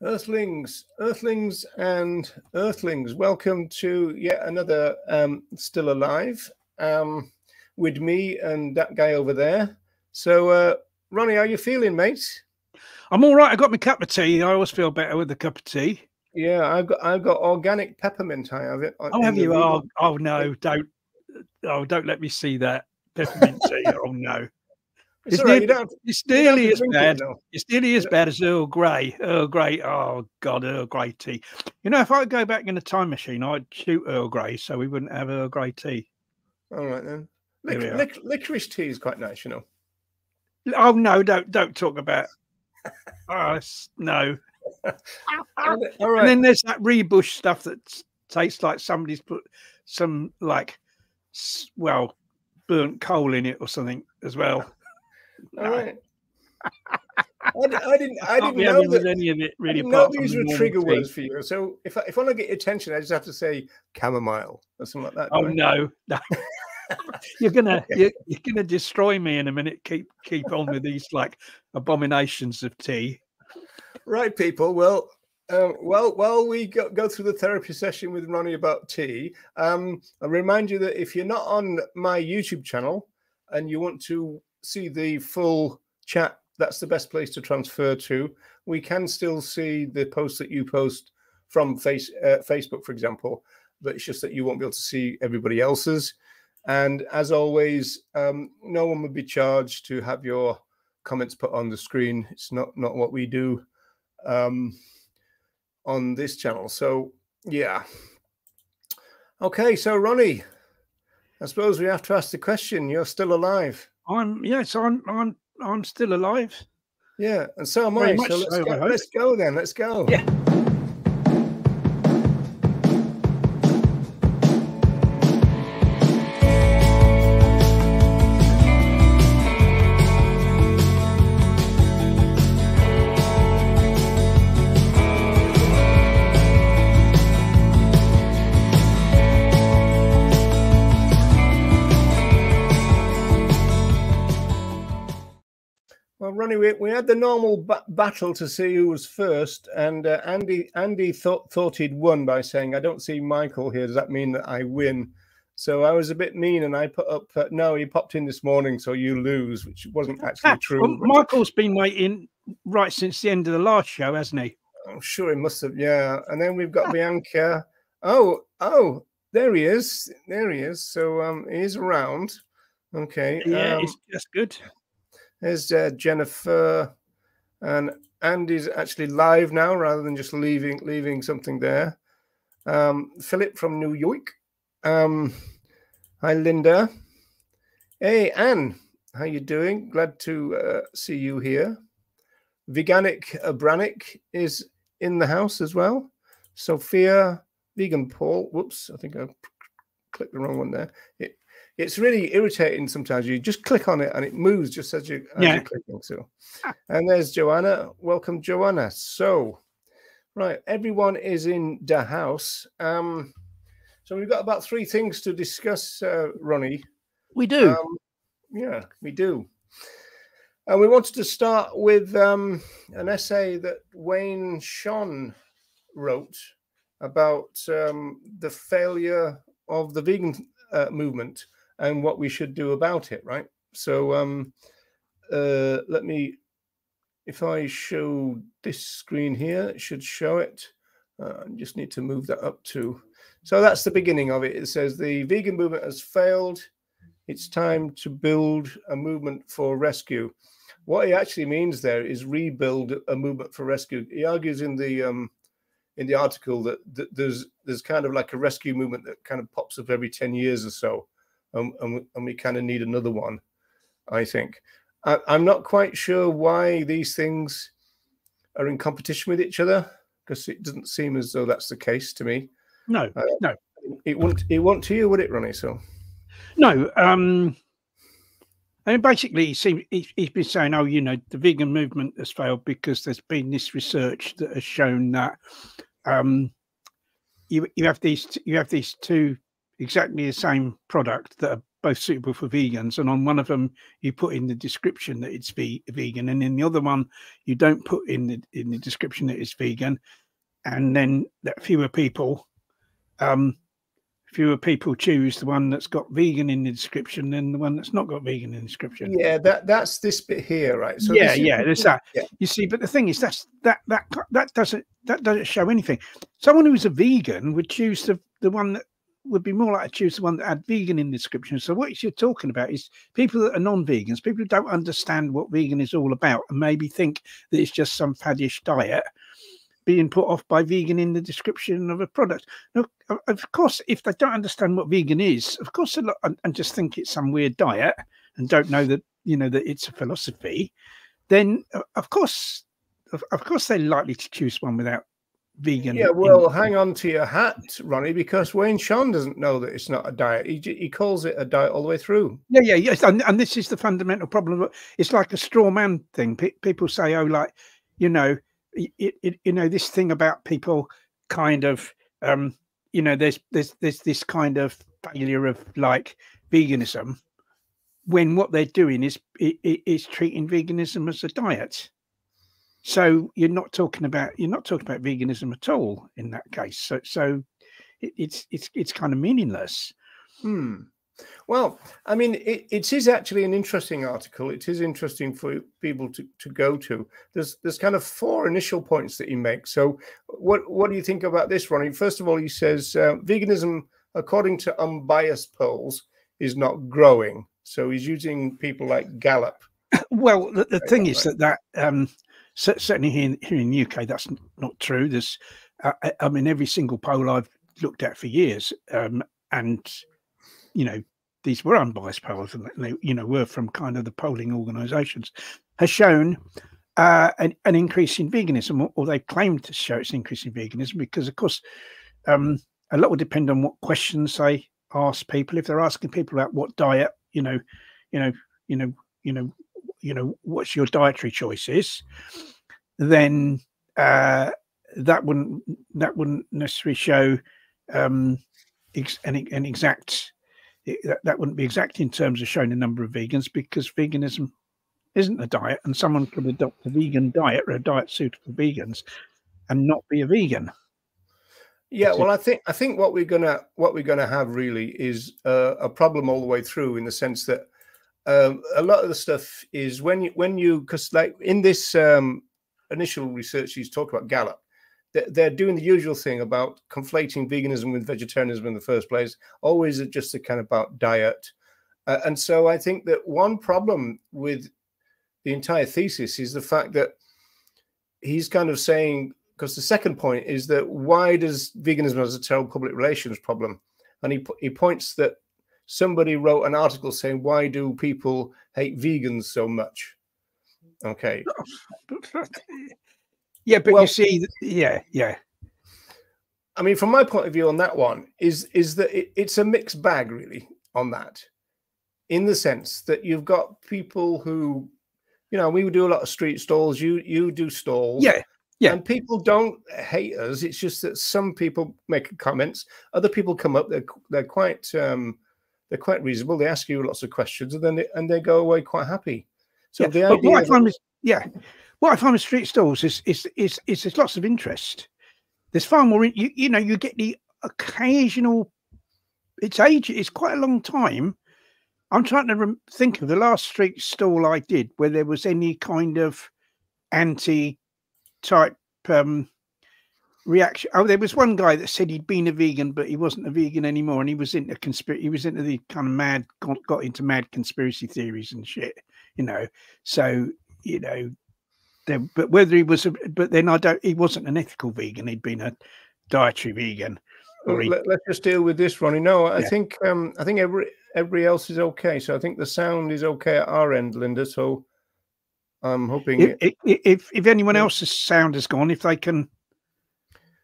Earthlings and Earthlings, welcome to yet another Still Alive with me and that guy over there. So, Ronnie, how you feeling, mate? I'm all right. I got my cup of tea. I always feel better with a cup of tea. Yeah, I've got organic peppermint. I have it. Oh, have you? Oh no, don't let me see that peppermint tea. Oh no. It's nearly as bad. It's nearly as bad as Earl Grey. Earl Grey. Oh God, Earl Grey tea. You know, if I go back in a time machine, I'd shoot Earl Grey so we wouldn't have Earl Grey tea. All right then. Licorice tea is quite nice, you know. Oh no, don't talk about. Oh no. All right. And then there's that rebush stuff that tastes like somebody's put some burnt coal in it or something as well. All right. I didn't know that any of it really. No, these were trigger words for you. So if I want to get your attention, I just have to say chamomile or something like that. Oh no. You're gonna destroy me in a minute. Keep on with these like abominations of tea. Right, people. Well, while we go through the therapy session with Ronnie about tea, I'll remind you that if you're not on my YouTube channel and you want to see the full chat, that's the best place to transfer to. We can still see the posts that you post from Facebook, for example, but it's just that you won't be able to see everybody else's. And as always, no one would be charged to have your comments put on the screen. It's not what we do on this channel. So yeah. Okay, so Ronnie, I suppose we have to ask the question. You're still alive. I'm still alive. Yeah, and so am I. So let's go then. Let's go. Yeah. Well, Ronnie, we had the normal battle to see who was first, and Andy thought he'd won by saying, "I don't see Michael here. Does that mean that I win?" So I was a bit mean, and I put up, "No, he popped in this morning, so you lose," which wasn't actually true. Well, Michael's been waiting right since the end of the last show, hasn't he? I'm sure he must have, yeah. And then we've got Bianca. Oh, there he is. There he is. So he's around. Okay. Yeah, that's good. There's Jennifer, and Andy's actually live now rather than just leaving something there. Philip from New York. Hi, Linda. Hey, Anne. How you doing? Glad to see you here. Veganic Brannick is in the house as well. Sophia, Vegan Paul. Whoops, I think I clicked the wrong one there. It's really irritating sometimes. You just click on it and it moves just as you're clicking. So, and there's Joanna. Welcome, Joanna. So, right, everyone is in the house. So we've got about 3 things to discuss, Ronnie. We do. Yeah, we do. And we wanted to start with an essay that Wayne Sean wrote about the failure of the vegan movement and what we should do about it, right? So let me, if I show this screen here, it should show it. I just need to move that up too. So that's the beginning of it. It says the vegan movement has failed. It's time to build a movement for rescue. What he actually means there is rebuild a movement for rescue. He argues in the article that there's kind of like a rescue movement that kind of pops up every 10 years or so. And we kind of need another one, I think. I'm not quite sure why these things are in competition with each other, because it doesn't seem as though that's the case to me. No, no. It won't to you, would it, Ronnie? So, no. I mean, basically, he's been saying, oh, you know, the vegan movement has failed because there's been this research that has shown that you have these two exactly the same product that are both suitable for vegans, and on one of them you put in the description that it's vegan, and in the other one you don't put in the description that it's vegan, and then that fewer people choose the one that's got vegan in the description than the one that's not got vegan in the description. Yeah, that's this bit here, right? So there's that. Yeah. You see, but the thing is, that doesn't show anything. Someone who's a vegan would choose the one that would be more likely to choose the one that had vegan in the description. So what you're talking about is people that are non-vegans, people who don't understand what vegan is all about, and maybe think that it's just some faddish diet, being put off by vegan in the description of a product. Now, of course, if they don't understand what vegan is, of course, and just think it's some weird diet and don't know that, that it's a philosophy, then of course they're likely to choose one without vegan. Yeah, well, hang on to your hat, Ronnie, because Wayne Sean doesn't know that it's not a diet. He calls it a diet all the way through. Yeah. And this is the fundamental problem. It's like a straw man thing. People say, oh, like, this thing about people kind of there's this kind of failure of like veganism, when what they're doing is treating veganism as a diet. So you're not talking about veganism at all in that case. So it's kind of meaningless. Well, I mean, it is actually an interesting article. It is interesting for people to go to. There's kind of 4 initial points that he makes. So what do you think about this, Ronnie? First of all, he says veganism, according to unbiased polls, is not growing. So he's using people like Gallup. Well, the thing is that certainly here in the UK, that's not true. There's, I mean, every single poll I've looked at for years, and these were unbiased polls, and they, were from kind of the polling organisations, has shown an increase in veganism, or they claim to show it's an increase in veganism, because of course a lot will depend on what questions they ask people. If they're asking people about what diet, what's your dietary choices, then that wouldn't necessarily show an exact. That wouldn't be exact in terms of showing the number of vegans, because veganism isn't a diet, and someone could adopt a vegan diet or a diet suited for vegans and not be a vegan. Yeah, well, I think what we're gonna have really is a problem all the way through, in the sense that a lot of the stuff is when you because like in this initial research he's talked about Gallup, they're doing the usual thing about conflating veganism with vegetarianism in the first place, always just a kind of about diet. And so I think that one problem with the entire thesis is the fact that he's kind of saying, because the second point is that why does veganism as a terrible public relations problem? And he points that somebody wrote an article saying, why do people hate vegans so much? Okay. Yeah, but well, you see, yeah. I mean, from my point of view on that one is that it's a mixed bag, really, on that, in the sense that you've got people who, we would do a lot of street stalls. You do stalls, yeah, and people don't hate us. It's just that some people make comments, other people come up. They're quite reasonable. They ask you lots of questions, and then they go away quite happy. So the idea, what I find with street stalls is there's lots of interest. There's far more. You get the occasional. It's quite a long time. I'm trying to think of the last street stall I did where there was any kind of anti-type reaction. Oh, there was one guy that said he'd been a vegan, but he wasn't a vegan anymore, and he was into conspiracy. He was into the kind of got into mad conspiracy theories and shit. So but whether he was, but then he wasn't an ethical vegan. He'd been a dietary vegan. Let's just deal with this, Ronnie. No, I think everybody else is okay. So I think the sound is okay at our end, Linda. So I'm hoping if anyone else's sound is gone, if they can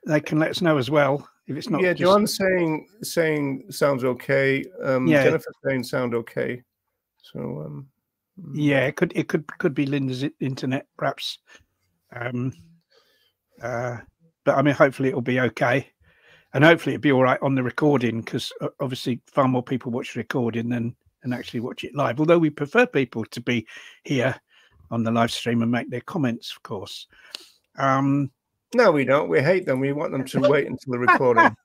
let us know as well. If it's not, yeah. Joanne's saying sounds okay. Jennifer saying sound okay. So yeah, it could be Linda's internet, perhaps. But I mean, hopefully it'll be okay, and hopefully it'll be all right on the recording, because obviously far more people watch the recording than and actually watch it live. Although we prefer people to be here on the live stream and make their comments, of course. No, we don't. We hate them. We want them to wait until the recording.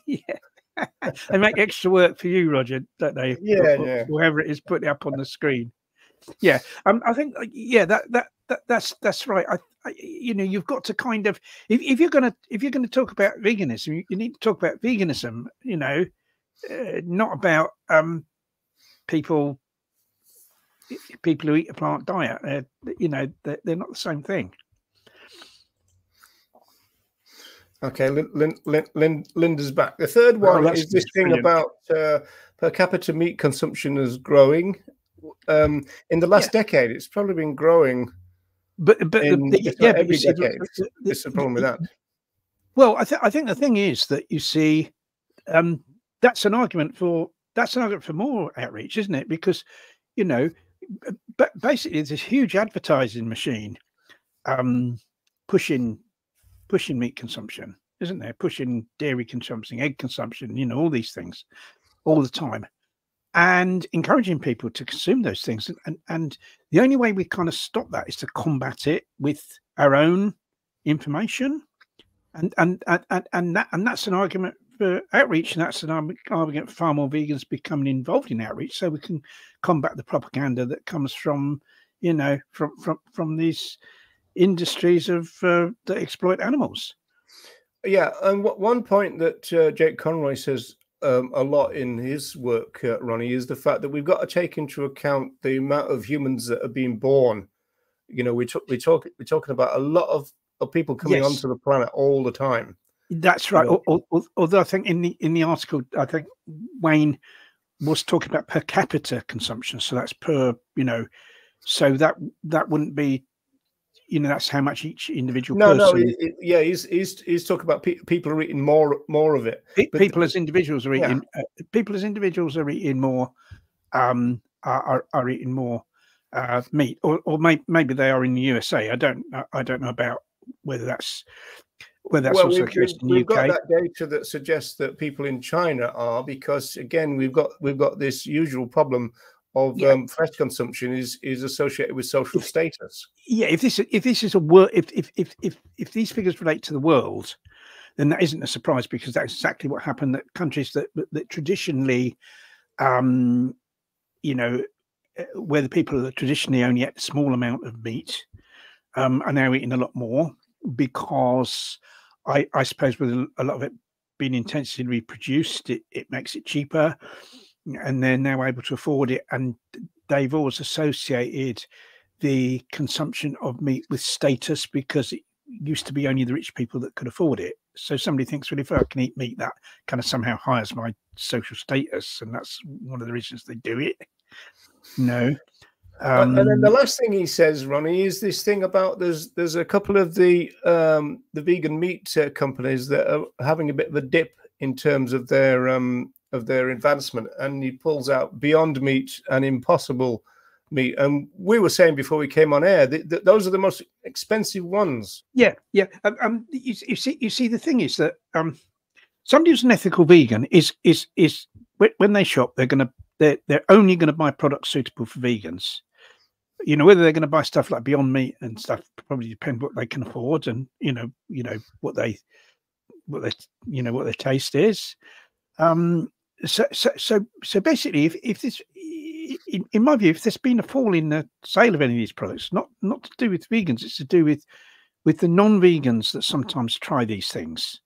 Yeah, they make extra work for you, Roger, don't they? Yeah. Whoever it is, put it up on the screen. Yeah, I think that's right. You know, you've got to kind of if you're gonna talk about veganism, you need to talk about veganism. You know, not about people who eat a plant diet. You know, they're not the same thing. Okay, Linda's back. The third one is this thing brilliant. about per capita meat consumption is growing. In the last decade, it's probably been growing. But every decade. It's the problem with that. Well, I think the thing is that you see, that's an argument for more outreach, isn't it? Because, you know, but basically there's this huge advertising machine pushing meat consumption, isn't there? Pushing dairy consumption, egg consumption, you know, all these things all the time, and encouraging people to consume those things. And the only way we kind of stop that is to combat it with our own information. And that's an argument for outreach, and that's an argument for far more vegans becoming involved in outreach, so we can combat the propaganda that comes from, you know, from these industries of that exploit animals. Yeah, and one point that Jake Conroy says a lot in his work, Ronnie, is the fact that we've got to take into account the amount of humans that are being born. You know, we're talking about a lot of people coming onto the planet all the time. That's right. You know? Although I think in the article, I think Wayne was talking about per capita consumption, so that's per, you know, so that wouldn't be, you know, that's how much each individual person. No, he's talking about people are eating more of it. People as individuals are eating. People as individuals are eating more. Are eating more meat, or maybe they are in the USA. I don't know about whether that's also the case in the UK. We've got that data that suggests that people in China are, because again we've got this usual problem of flesh consumption is associated with social status. Yeah, if this is a world, if these figures relate to the world, then that isn't a surprise, because that's exactly what happened. That countries that traditionally, you know, where the people that traditionally only ate a small amount of meat, are now eating a lot more, because I suppose with a lot of it being intensively produced, it makes it cheaper, and they're now able to afford it. And they've always associated the consumption of meat with status, because it used to be only the rich people that could afford it. So somebody thinks, well, if I can eat meat, that kind of somehow hires my social status, and that's one of the reasons they do it. No. And then the last thing he says, Ronnie, is this thing about there's a couple of the vegan meat companies that are having a bit of a dip in terms of their advancement, and he pulls out Beyond Meat and Impossible Meat. And we were saying before we came on air that those are the most expensive ones. Yeah. You see, the thing is that somebody who's an ethical vegan is when they shop, they're only going to buy products suitable for vegans. You know, whether they're going to buy stuff like Beyond Meat and stuff probably depends what they can afford, and you know what their taste is. So basically, if this, in my view, if there's been a fall in the sale of any of these products, not to do with vegans, it's to do with the non-vegans that sometimes try these things,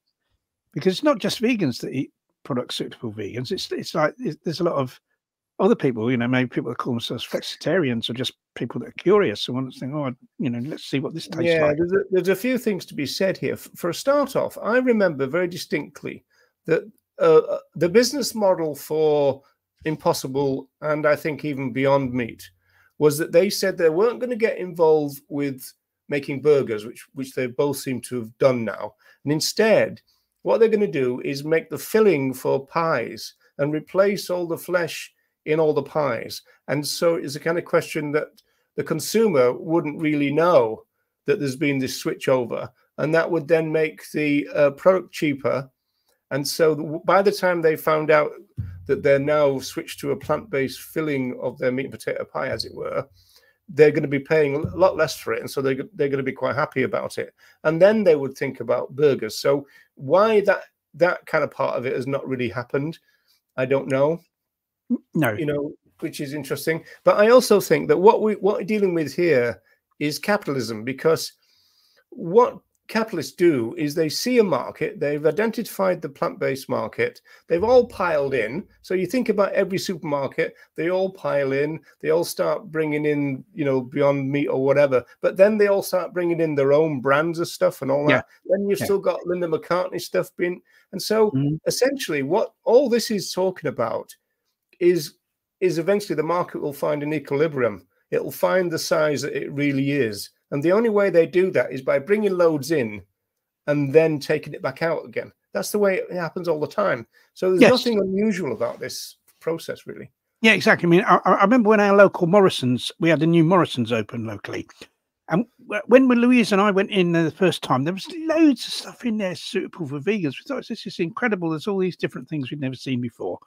because it's not just vegans that eat products suitable for vegans. It's like there's a lot of other people, you know, maybe people that call themselves flexitarians, or just people that are curious and want to think, oh, you know, let's see what this tastes like. There's a few things to be said here. For a start off, I remember very distinctly that the business model for Impossible, and I think even Beyond Meat, was that they said they weren't going to get involved with making burgers, which they both seem to have done now. And instead, what they're going to do is make the filling for pies and replace all the flesh in all the pies. And so it's a kind of question that the consumer wouldn't really know that there's been this switch over, and that would then make the product cheaper, And so by the time they found out that they're now switched to a plant-based filling of their meat and potato pie, as it were, they're going to be paying a lot less for it. And so they're going to be quite happy about it. And then they would think about burgers. So why that kind of part of it has not really happened, I don't know. No. You know, which is interesting. But I also think that what we're dealing with here is capitalism, because what capitalists do is they see a market, they've identified the plant-based market, they've all piled in. So you think about every supermarket, they all pile in, they all start bringing in, you know, Beyond Meat or whatever, but then they all start bringing in their own brands of stuff and all that. Then you've still got Linda McCartney stuff being, and so essentially what all this is talking about is eventually the market will find an equilibrium. It'll find the size that it really is. And the only way they do that is by bringing loads in and then taking it back out again. That's the way it happens all the time. So there's nothing unusual about this process, really. Yeah, exactly. I mean, I remember when our local Morrison's, we had a new Morrison's open locally. And when Louise and I went in the first time, there was loads of stuff in there suitable for vegans. We thought, this is incredible. There's all these different things we'd never seen before.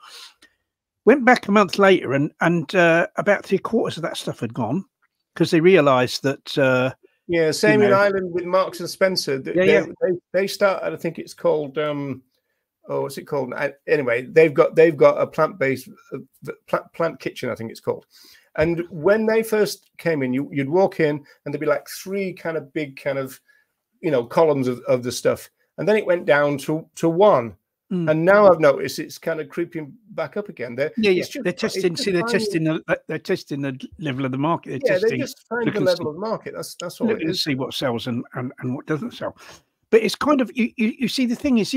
Went back a month later and about 3/4 of that stuff had gone, because they realised that same in Ireland with Marks and Spencer. They started, I think it's called what's it called? Anyway, they've got a plant-based plant kitchen, I think it's called. And when they first came in, you'd walk in and there'd be like 3 kind of big kind of, you know, columns of the stuff, and then it went down to 1. And now I've noticed it's kind of creeping back up again. They're testing. They're testing the level of the market. They're just finding the level of the market. That's all it is. See what sells and what doesn't sell. But it's kind of you see, the thing is,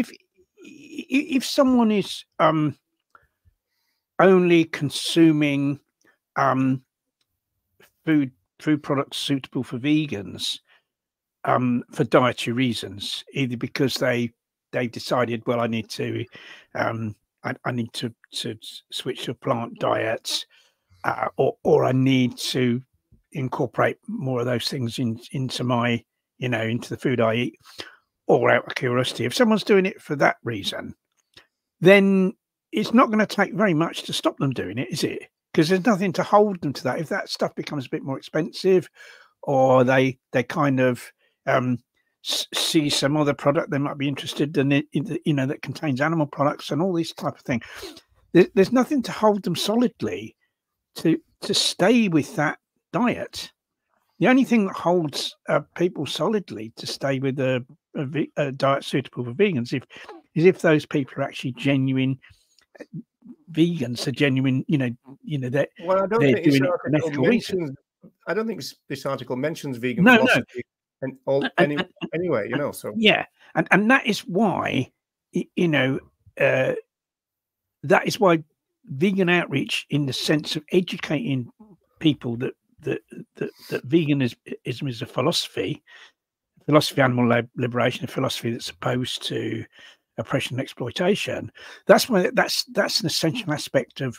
if someone is only consuming food products suitable for vegans for dietary reasons, either because they've decided, well, I need to switch to a plant diet, or I need to incorporate more of those things into my, you know, into the food I eat, or out of curiosity. If someone's doing it for that reason, then it's not going to take very much to stop them doing it, is it? Because there's nothing to hold them to that. If that stuff becomes a bit more expensive, or they kind of see some other product they might be interested in, you know, that contains animal products and all these type of thing, there's nothing to hold them solidly to stay with that diet. The only thing that holds people solidly to stay with a diet suitable for vegans is if those people are actually genuine vegans, are genuine, you know that. Well, I don't think this article mentions vegan philosophy. Anyway, you know, so and that is why, you know, that is why vegan outreach, in the sense of educating people that veganism is a philosophy of animal liberation, a philosophy that's opposed to oppression and exploitation. That's why that's an essential aspect of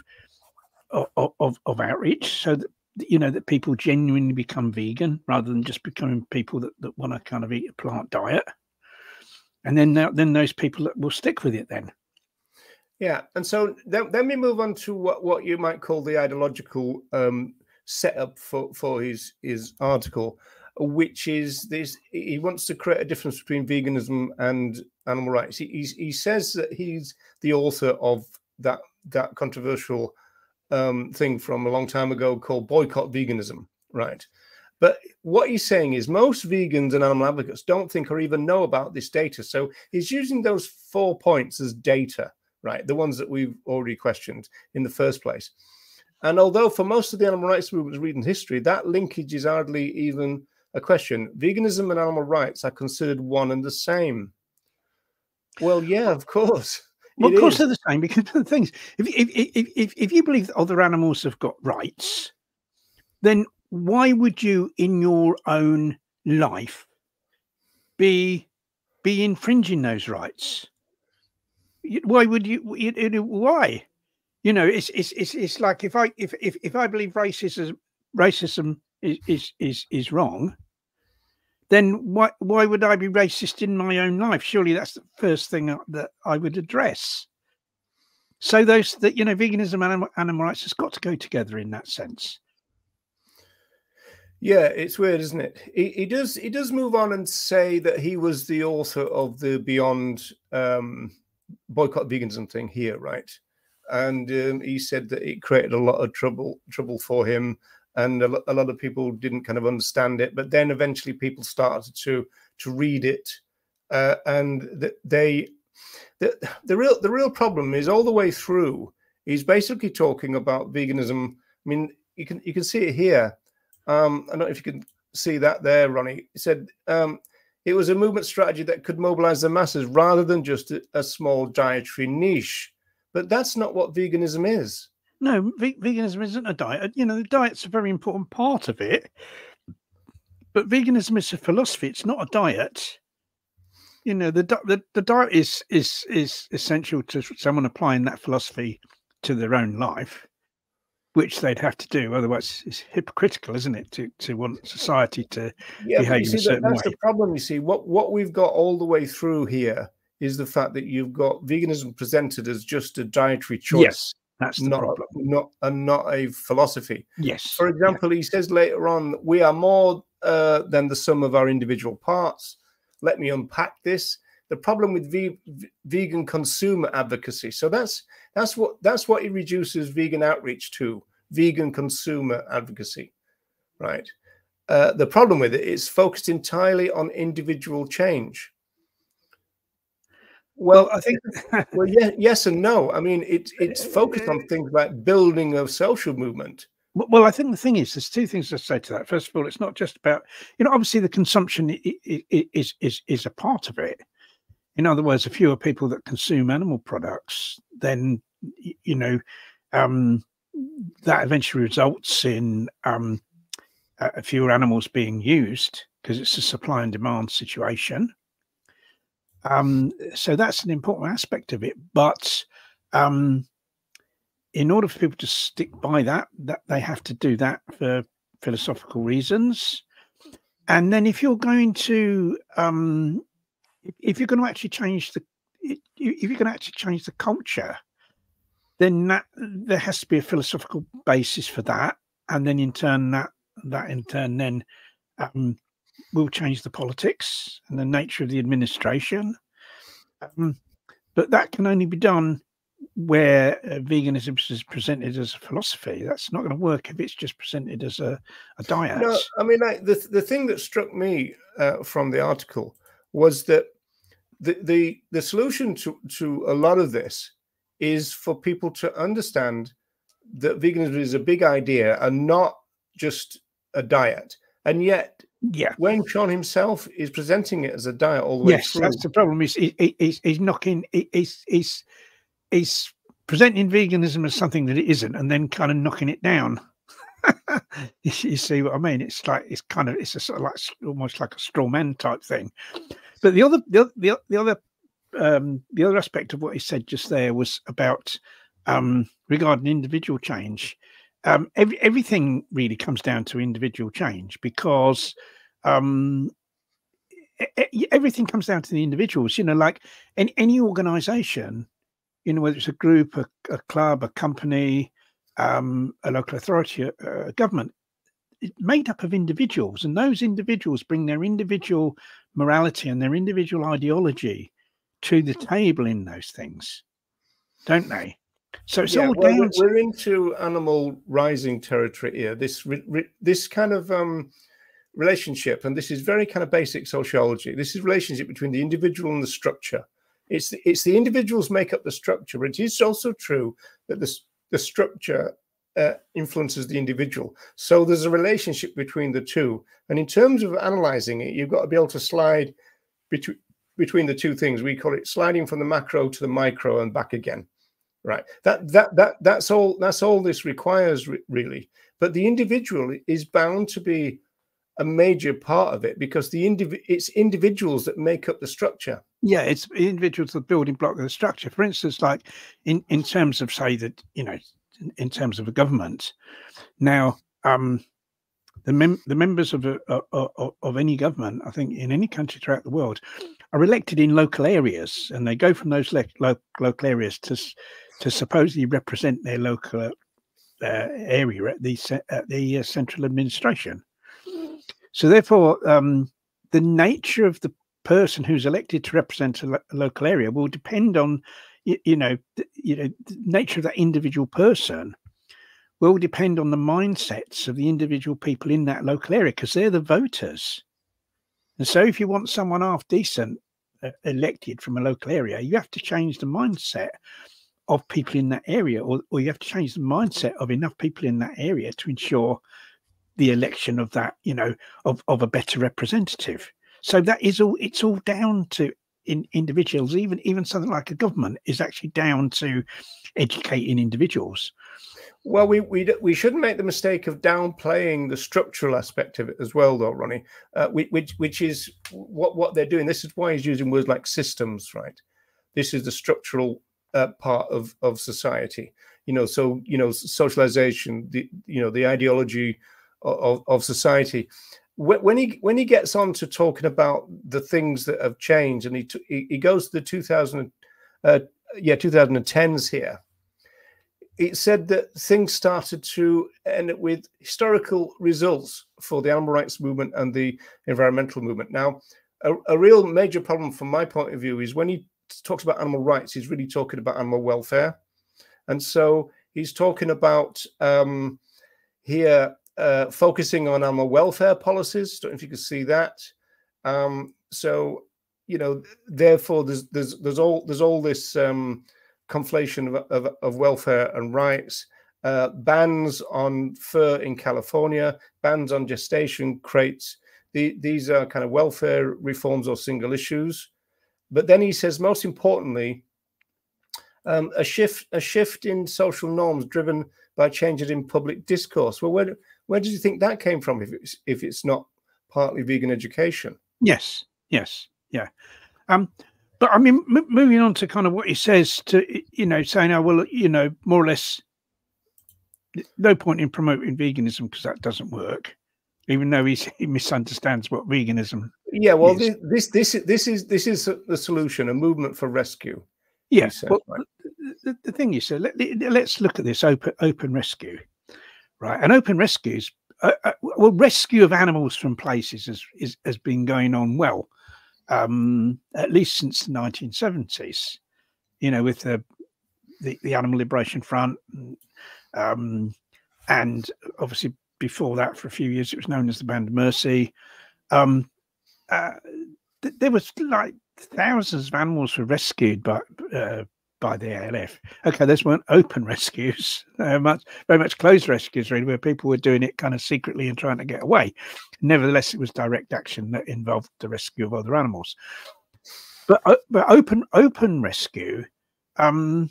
outreach, so that, you know, that people genuinely become vegan rather than just becoming people that want to kind of eat a plant diet, and then those people that will stick with it then. Yeah, and so then we move on to what you might call the ideological setup for his article, which is this: he wants to create a difference between veganism and animal rights. He says that he's the author of that controversial thing from a long time ago called Boycott Veganism, right? But what he's saying is most vegans and animal advocates don't think or even know about this data. So he's using those 4 points as data, right? The ones that we've already questioned in the first place. And although for most of the animal rights movement reading history, that linkage is hardly even a question, veganism and animal rights are considered one and the same. Well, yeah, of course. Well, of course they're the same, because the things, if you believe that other animals have got rights, then why would you in your own life be infringing those rights? Why would you? Why? You know, it's like if I believe racism is wrong, then why would I be racist in my own life? Surely that's the first thing that I would address. So veganism and animal rights has got to go together in that sense. Yeah, it's weird, isn't it? He does move on and say that he was the author of the Beyond boycott veganism thing here, right? And he said that it created a lot of trouble for him, and a lot of people didn't kind of understand it. But then eventually people started to read it, and the real problem is all the way through. He's basically talking about veganism. I mean, you can see it here. I don't know if you can see that there, Ronnie. He said it was a movement strategy that could mobilize the masses rather than just a small dietary niche. But that's not what veganism is. No, veganism isn't a diet. The diet's a very important part of it. But veganism is a philosophy. It's not a diet. The diet is essential to someone applying that philosophy to their own life, which they'd have to do. Otherwise, it's hypocritical, isn't it, to want society to behave in a certain way? That's the problem. You see, what we've got all the way through here is the fact that you've got veganism presented as just a dietary choice. Yes, that's the problem. Not a philosophy. Yes. For example, he says later on, we are more than the sum of our individual parts. Let me unpack this. The problem with vegan consumer advocacy. So that's what he reduces vegan outreach to: vegan consumer advocacy, right? The problem with it is focused entirely on individual change. Well, I think, well, yeah, yes and no. I mean, it's focused on things like building a social movement. Well, I think the thing is, there's two things to say to that. First of all, it's not just about, obviously the consumption is a part of it. In other words, if fewer people that consume animal products, then, that eventually results in fewer animals being used, because it's a supply and demand situation. So that's an important aspect of it. But in order for people to stick by that they have to do that for philosophical reasons. And then if you're going to actually change the culture, then there has to be a philosophical basis for that, and then in turn that then will change the politics and the nature of the administration. But that can only be done where veganism is presented as a philosophy. That's not going to work if it's just presented as a diet. No, I mean, the thing that struck me from the article was that the solution to a lot of this is for people to understand that veganism is a big idea and not just a diet. And yet, when Sean himself is presenting it as a diet all the way through, that's the problem. He's presenting veganism as something that it isn't, and then kind of knocking it down. You see what I mean? It's a sort of like almost like a straw man type thing. But the other aspect of what he said just there was about regarding individual change. Everything really comes down to individual change, because everything comes down to the individuals. Like any organization, whether it's a group, a club, a company, a local authority, a government, it's made up of individuals, and those individuals bring their individual morality and their individual ideology to the table in those things, don't they? So it's all down. We're into animal rising territory here. This kind of relationship, and this is very kind of basic sociology. This is relationship between the individual and the structure. It's the individuals make up the structure, but it is also true that the structure influences the individual. So there's a relationship between the two. And in terms of analyzing it, you've got to be able to slide between the two things. We call it sliding from the macro to the micro and back again. Right. That's all this requires, really. But the individual is bound to be a major part of it, because it's individuals that make up the structure. Yeah, it's individuals, the building block of the structure. For instance, like in terms of, say, that in terms of a government. Now, the members of any government, I think, in any country throughout the world, are elected in local areas, and they go from those local areas to supposedly represent their local area at the central administration. So therefore, the nature of the person who's elected to represent a local area will depend on, the nature of that individual person will depend on the mindsets of the individual people in that local area, because they're the voters. And so if you want someone half decent elected from a local area, you have to change the mindset of people in that area, or you have to change the mindset of enough people in that area to ensure the election of that, of a better representative. So that is all, it's all down to individuals. Even something like a government is actually down to educating individuals. Well, we shouldn't make the mistake of downplaying the structural aspect of it as well, though, Ronnie, which is what they're doing. This is why he's using words like systems, right? This is the structural part of society, so socialization, the ideology of society. When he gets on to talking about the things that have changed, and he goes to the 2010s here. It said that things started to end up with historical results for the animal rights movement and the environmental movement. Now, a real major problem from my point of view is when he talks about animal rights, he's really talking about animal welfare. And so he's talking about here focusing on animal welfare policies. Don't know if you can see that. Therefore, there's all this conflation of welfare and rights, bans on fur in California, bans on gestation crates. These are kind of welfare reforms or single issues. But then he says, most importantly, a shift in social norms driven by changes in public discourse. Well, where did you think that came from? If it's not partly vegan education? Yes, yeah. But I mean, moving on to kind of what he says to, saying, oh, well, more or less, no point in promoting veganism because that doesn't work, even though he misunderstands what veganism. Yeah, well, is. This is the solution, a movement for rescue. Yeah, well, right? the thing is, let's look at this open rescue, right? And open rescues, rescue of animals from places has been going on well. At least since the 1970s, with the Animal Liberation Front, and obviously before that, for a few years, it was known as the Band of Mercy. There was like thousands of animals were rescued by the ALF. Okay, those weren't open rescues, very much closed rescues, really, where people were doing it kind of secretly and trying to get away. Nevertheless, it was direct action that involved the rescue of other animals. But open rescue, open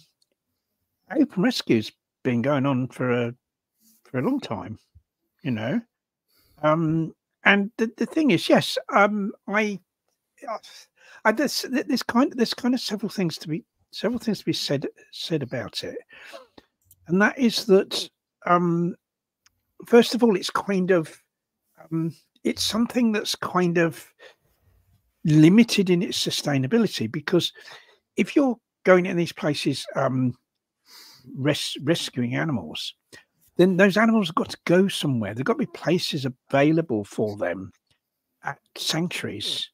rescue's been going on for a long time, And the thing is, yes, there's kind of several things to be said about it, and that is that first of all, it's kind of it's something that's kind of limited in its sustainability, because if you're going in these places rescuing animals, then those animals have got to go somewhere. There've got to be places available for them at sanctuaries,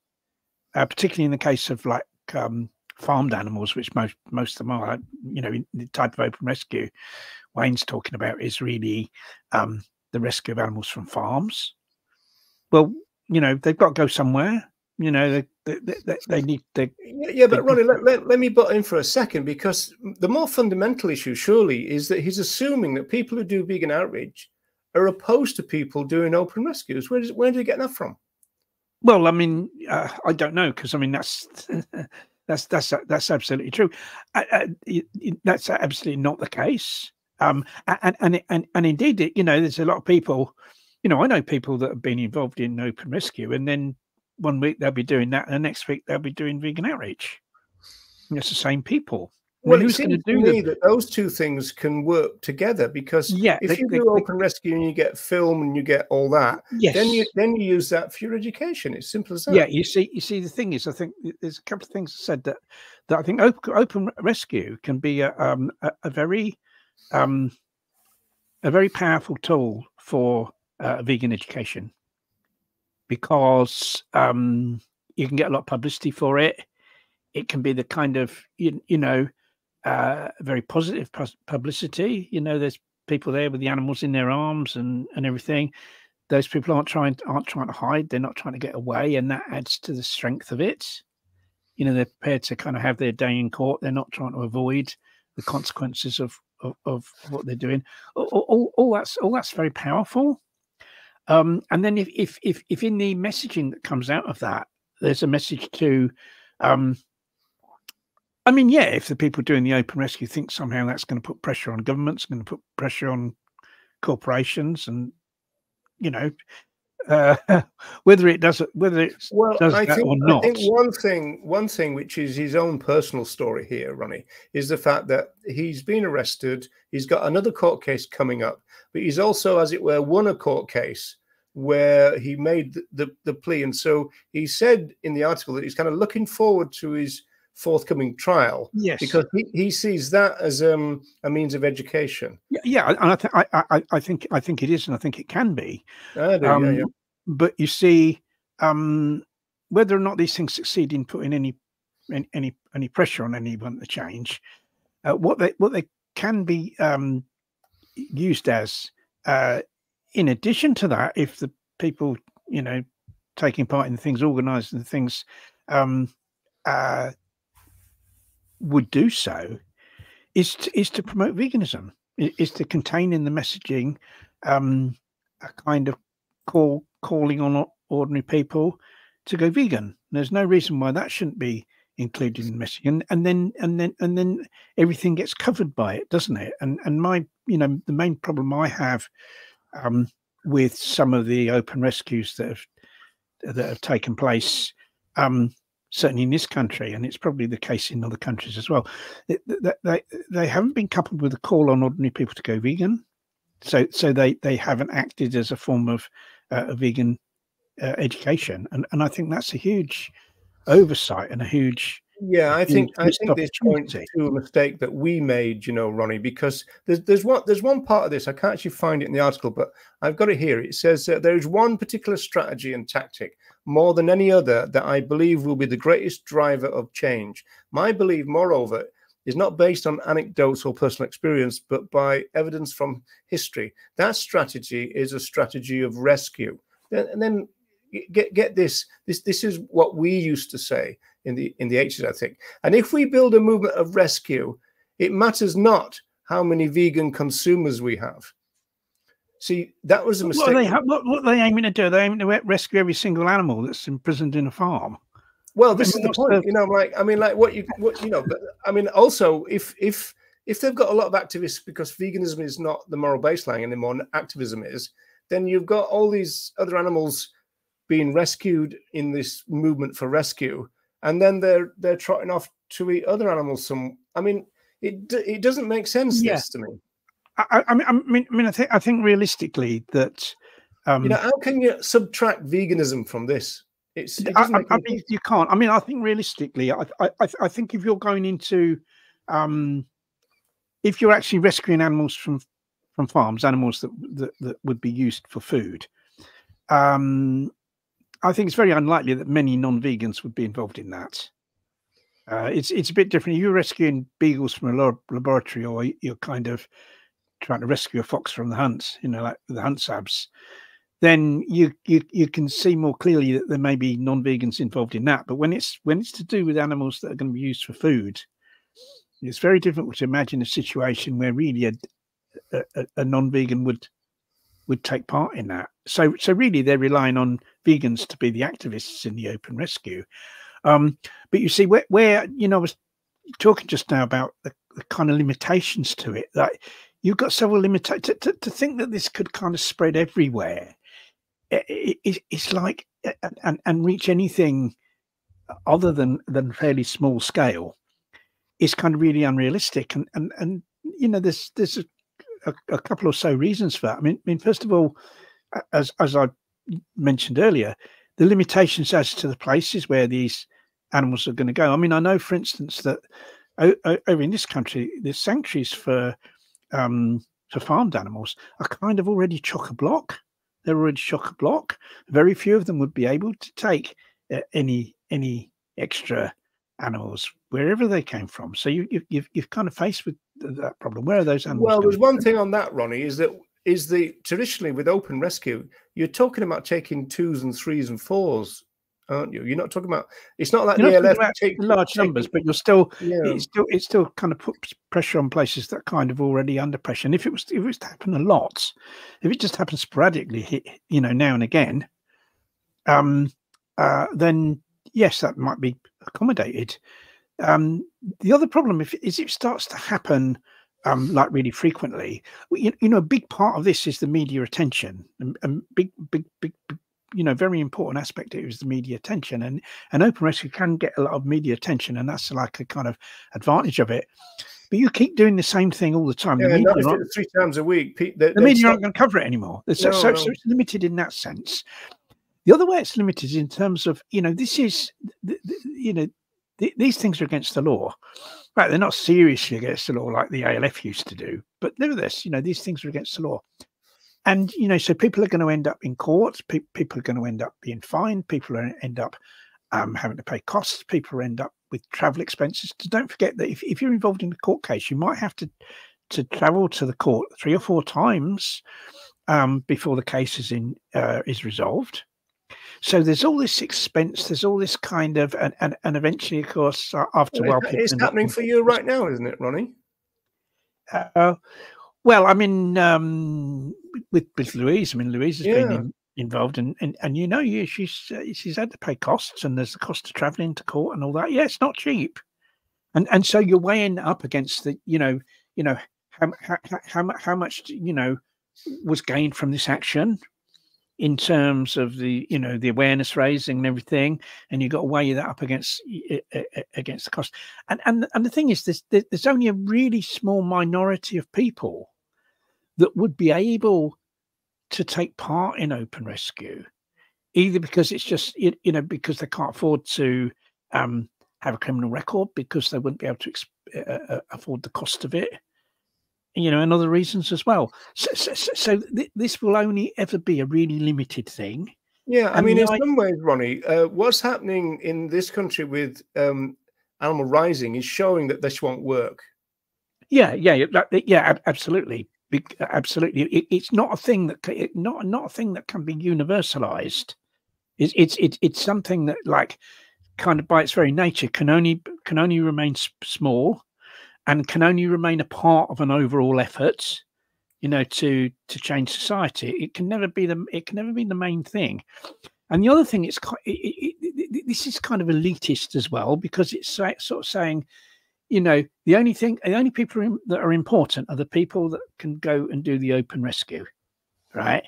particularly in the case of like farmed animals, which most of them are. The type of open rescue Wayne's talking about is really the rescue of animals from farms. Well, they've got to go somewhere. They need to. Yeah, but Ronnie, let me butt in for a second, because the more fundamental issue surely is that he's assuming that people who do vegan outreach are opposed to people doing open rescues. Where did he get that from? Well, I mean, I don't know, because I mean that's absolutely true. That's absolutely not the case. And indeed, there's a lot of people. I know people that have been involved in open rescue, and then one week they'll be doing that, and the next week they'll be doing vegan outreach. And it's the same people. Well, it seems to me that those two things can work together, because if you do open rescue and you get film and you get all that, then you use that for your education. It's simple as that. Yeah, you see, the thing is, I think there's a couple of things said that I think open rescue can be a very powerful tool for vegan education, because you can get a lot of publicity for it. It can be the kind of very positive publicity. There's people there with the animals in their arms and everything. Those people aren't trying to hide. They're not trying to get away, and that adds to the strength of it. They're prepared to kind of have their day in court. They're not trying to avoid the consequences of what they're doing. All that's very powerful. And then if in the messaging that comes out of that, there's a message to, if the people doing the open rescue think somehow that's going to put pressure on governments, going to put pressure on corporations, and whether it does that or not. I think one thing which is his own personal story here, Ronnie, is the fact that he's been arrested. He's got another court case coming up, but he's also, as it were, won a court case where he made the plea. And so he said in the article that he's kind of looking forward to his forthcoming trial, because he sees that as a means of education. Yeah, and I think it is, and I think it can be. I do, But you see, whether or not these things succeed in putting any pressure on anyone to change, what they can be used as, in addition to that, if the people taking part in the things, organising the things, would do so, is to promote veganism, is to contain in the messaging a kind of calling on ordinary people to go vegan. There's no reason why that shouldn't be included in messaging, and then everything gets covered by it, doesn't it? And my the main problem I have with some of the open rescues that have taken place, certainly in this country, and it's probably the case in other countries as well, they haven't been coupled with a call on ordinary people to go vegan. So they haven't acted as a form of vegan education, and I think that's a huge oversight and a huge. Yeah, I think this points to a mistake that we made, Ronnie, because there's one part of this, I can't actually find it in the article, but I've got it here. It says there is one particular strategy and tactic more than any other that I believe will be the greatest driver of change. My belief, moreover, is not based on anecdotes or personal experience, but by evidence from history. That strategy is a strategy of rescue. And then get this. This is what we used to say in the 80s, I think. And if we build a movement of rescue, it matters not how many vegan consumers we have. See, that was a mistake. What are they aiming to do? They're aiming to rescue every single animal that's imprisoned in a farm. Well, this is the point, also, if they've got a lot of activists, because veganism is not the moral baseline anymore, and activism is, then you've got all these other animals being rescued in this movement for rescue, and then they're trotting off to eat other animals. It doesn't make sense. Yeah. This to me. I think realistically that how can you subtract veganism from this? You can't. I think realistically, I think if you're going into, if you're actually rescuing animals from farms, animals that would be used for food, I think it's very unlikely that many non-vegans would be involved in that. It's a bit different. If you're rescuing beagles from a laboratory, or you're kind of trying to rescue a fox from the hunt, like the hunt sabs, then you can see more clearly that there may be non-vegans involved in that. But when it's to do with animals that are going to be used for food, it's very difficult to imagine a situation where really a non-vegan would take part in that. So really they're relying on vegans to be the activists in the open rescue. But you see where I was talking just now about the kind of limitations to it, that you've got several limitations. To think that this could kind of spread everywhere, it's like and reach anything other than fairly small scale, is kind of really unrealistic. And you know, there's a couple or so reasons for that. I mean, first of all, as I mentioned earlier, the limitations as to the places where these animals are going to go. I mean, I know, for instance, that over in this country, the sanctuaries for farmed animals are kind of already chock-a-block. They're already chock-a-block. Very few of them would be able to take any extra animals wherever they came from. So you've kind of faced with that problem. Where are those animals? Well, there's one thing on that, Ronnie, is that traditionally with open rescue, you're talking about taking 2s and 3s and 4s, aren't you? You're not talking about. It's not like you're the ALF take large numbers, but you're still. Yeah. It still kind of puts pressure on places that are kind of already under pressure. And if it was to happen a lot, if it just happens sporadically, you know, now and again, then yes, that might be accommodated. The other problem is it starts to happen like really frequently. You know, a big part of this is the media attention, and big, you know, very important aspect of it is the media attention, and open rescue can get a lot of media attention, and that's like a kind of advantage of it. But you keep doing the same thing all the time. Yeah, the media 3 times a week. The media aren't going to cover it anymore. So it's limited in that sense. The other way it's limited is in terms of, you know, this is, you know, these things are against the law. Right, they're not seriously against the law like the ALF used to do, but nevertheless, you know, these things are against the law. And, you know, so people are going to end up in court. People are going to end up being fined. People are going to end up having to pay costs. People end up with travel expenses. Don't forget that if you're involved in a court case, you might have to travel to the court 3 or 4 times before the case is resolved. So there's all this expense. There's all this kind of, and eventually, of course, after a while, it's happening for you right now, isn't it, Ronnie? Well, I mean, with Louise, I mean, Louise has been involved, and you know, she's had to pay costs, and there's the cost of travelling to court and all that. Yeah, it's not cheap, and so you're weighing up against the, you know, how much, you know, was gained from this action in terms of the, you know, the awareness raising and everything, and you've got to weigh that up against the cost. And the thing is, there's only a really small minority of people that would be able to take part in open rescue, either because it's just, you know, because they can't afford to have a criminal record, because they wouldn't be able to afford the cost of it, you know, and other reasons as well. So this will only ever be a really limited thing. Yeah, I mean, in some ways, Ronnie, what's happening in this country with animal rising is showing that this won't work. Yeah, absolutely, absolutely. It's not a thing that not a thing that can be universalized. It's something that, like, kind of by its very nature, can only remain small, and can only remain a part of an overall effort, you know, to change society. It can never be the main thing. And the other thing, this is kind of elitist as well, because it's sort of saying, you know, the only people that are important are the people that can go and do the open rescue, right?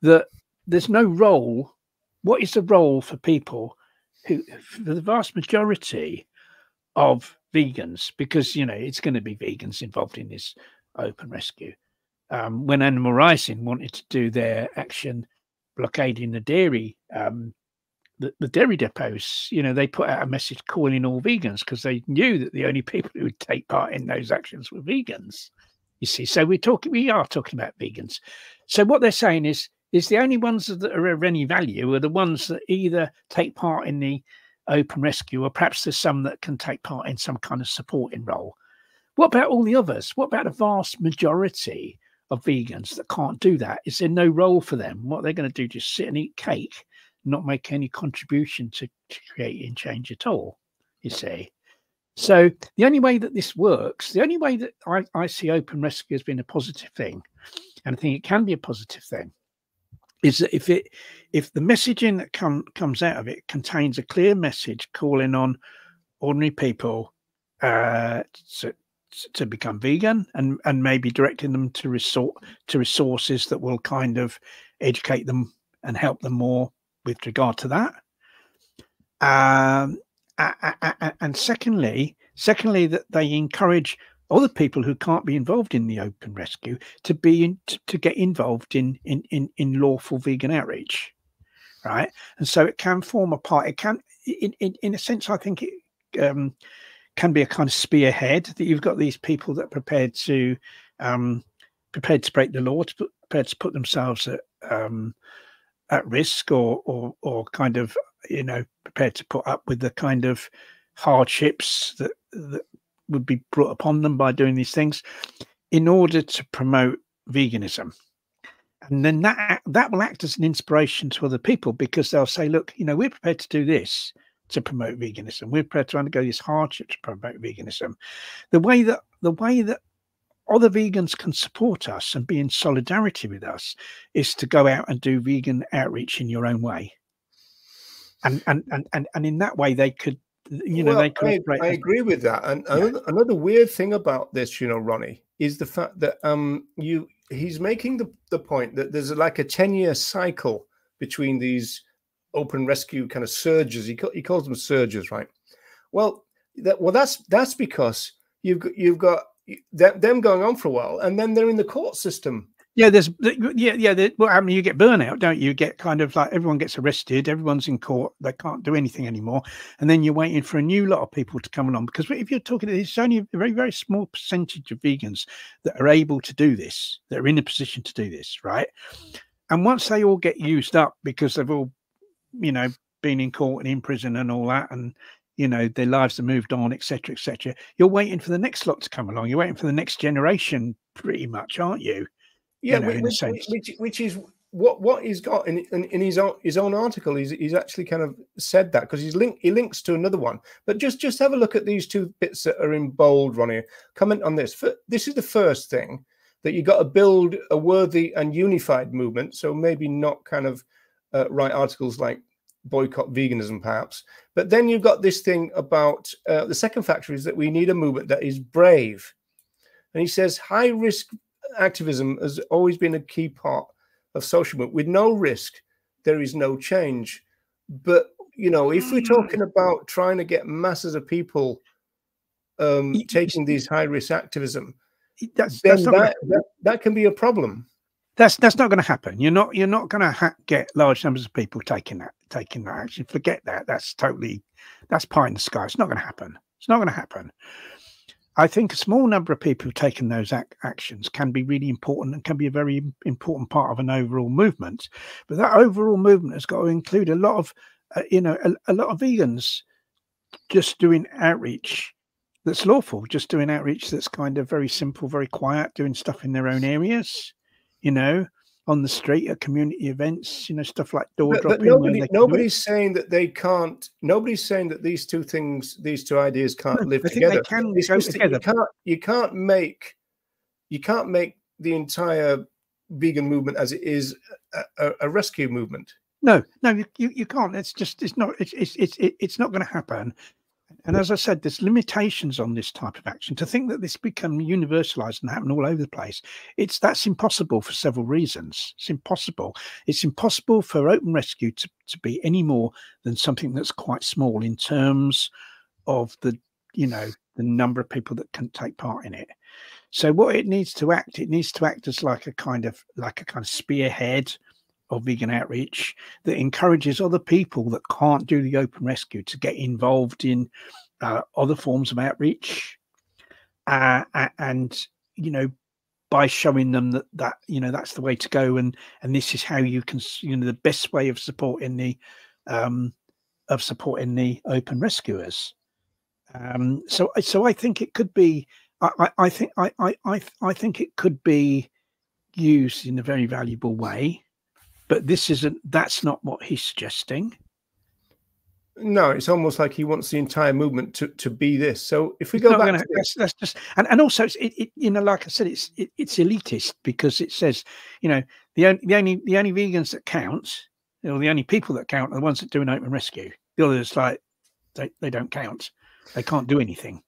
That there's no role. What is the role for people who, for the vast majority of vegans, because, you know, it's going to be vegans involved in this open rescue. When Animal Rising wanted to do their action blockading the dairy, the dairy depots, you know, they put out a message calling all vegans, because they knew that the only people who would take part in those actions were vegans. You see, so we are talking about vegans. So what they're saying is the only ones that are of any value are the ones that either take part in the open rescue, or perhaps there's some that can take part in some kind of supporting role. What about all the others? What about a vast majority of vegans that can't do that? Is there no role for them? What they're going to do, just sit and eat cake, not make any contribution to creating change at all, you see? So the only way that this works, the only way that I see open rescue as being a positive thing, and I think it can be a positive thing, is that if the messaging that comes out of it contains a clear message calling on ordinary people to become vegan, and maybe directing them to resources that will kind of educate them and help them more with regard to that. And secondly, Secondly, that they encourage other people who can't be involved in the open rescue to be to get involved in lawful vegan outreach, right? And so it can form a part. It can, in a sense, I think it can be a kind of spearhead, that you've got these people that are prepared to break the law, prepared to put themselves at risk, or kind of, you know, prepared to put up with the kind of hardships that would be brought upon them by doing these things in order to promote veganism. And then that will act as an inspiration to other people, because they'll say, look, you know, we're prepared to do this to promote veganism. We're prepared to undergo this hardship to promote veganism. The way that other vegans can support us and be in solidarity with us is to go out and do vegan outreach in your own way. And in that way they could, you know, I agree with that. And another weird thing about this, you know, Ronnie, is the fact that he's making the point that there's like a 10-year cycle between these open rescue kind of surges. He calls them surges, right? Well, that's because you've got them going on for a while, and then they're in the court system. Yeah, well, I mean, you get burnout, don't you? You get kind of like everyone gets arrested, everyone's in court, they can't do anything anymore, and then you're waiting for a new lot of people to come along. Because if you're talking, it's only a very, very small percentage of vegans that are able to do this, that are in a position to do this, right? And once they all get used up because they've all, you know, been in court and in prison and all that, and you know, their lives have moved on, etc., etc., you're waiting for the next lot to come along. You're waiting for the next generation, pretty much, aren't you? Yeah, you know, in a sense. Which is what he's got in his own article. He's actually kind of said that, because he links to another one. But just have a look at these two bits that are in bold, Ronnie. Comment on this. This is the first thing, that you got to build a worthy and unified movement. So maybe not kind of write articles like boycott veganism, perhaps. But then you've got this thing about the second factor is that we need a movement that is brave. And he says high risk activism has always been a key part of social movement. With no risk, there is no change. But, you know, if we're talking about trying to get masses of people taking these high risk activism, that can be a problem. That's not going to happen. You're not going to get large numbers of people taking that action. Forget that. That's pie in the sky. It's not going to happen. It's not going to happen. I think a small number of people taking those actions can be really important and can be a very important part of an overall movement. But that overall movement has got to include a lot of, a lot of vegans just doing outreach that's lawful, just doing outreach that's kind of very simple, very quiet, doing stuff in their own areas, you know, on the street at community events, you know, stuff like door dropping. Nobody's saying that they can't. Nobody's saying that these two things, these two ideas can't live together. They can go together. You can't make the entire vegan movement as it is a rescue movement. No, you can't. It's not going to happen. And as I said, there's limitations on this type of action. To think that this become universalized and happen all over the place, that's impossible for several reasons. It's impossible. It's impossible for open rescue to be any more than something that's quite small in terms of the number of people that can take part in it. So what it needs to act as like a kind of spearhead of vegan outreach that encourages other people that can't do the open rescue to get involved in other forms of outreach, and you know, by showing them that you know that's the way to go, and this is how you can, you know, the best way of supporting the open rescuers. So I think it could be. I think it could be used in a very valuable way. But that's not what he's suggesting. No, it's almost like he wants the entire movement to be this. So if we go back to this, that's just, and also it's you know, like I said, it's elitist, because it says, you know, the only vegans that count, or the only people that count, are the ones that do an open rescue. The others, like, they don't count. They can't do anything.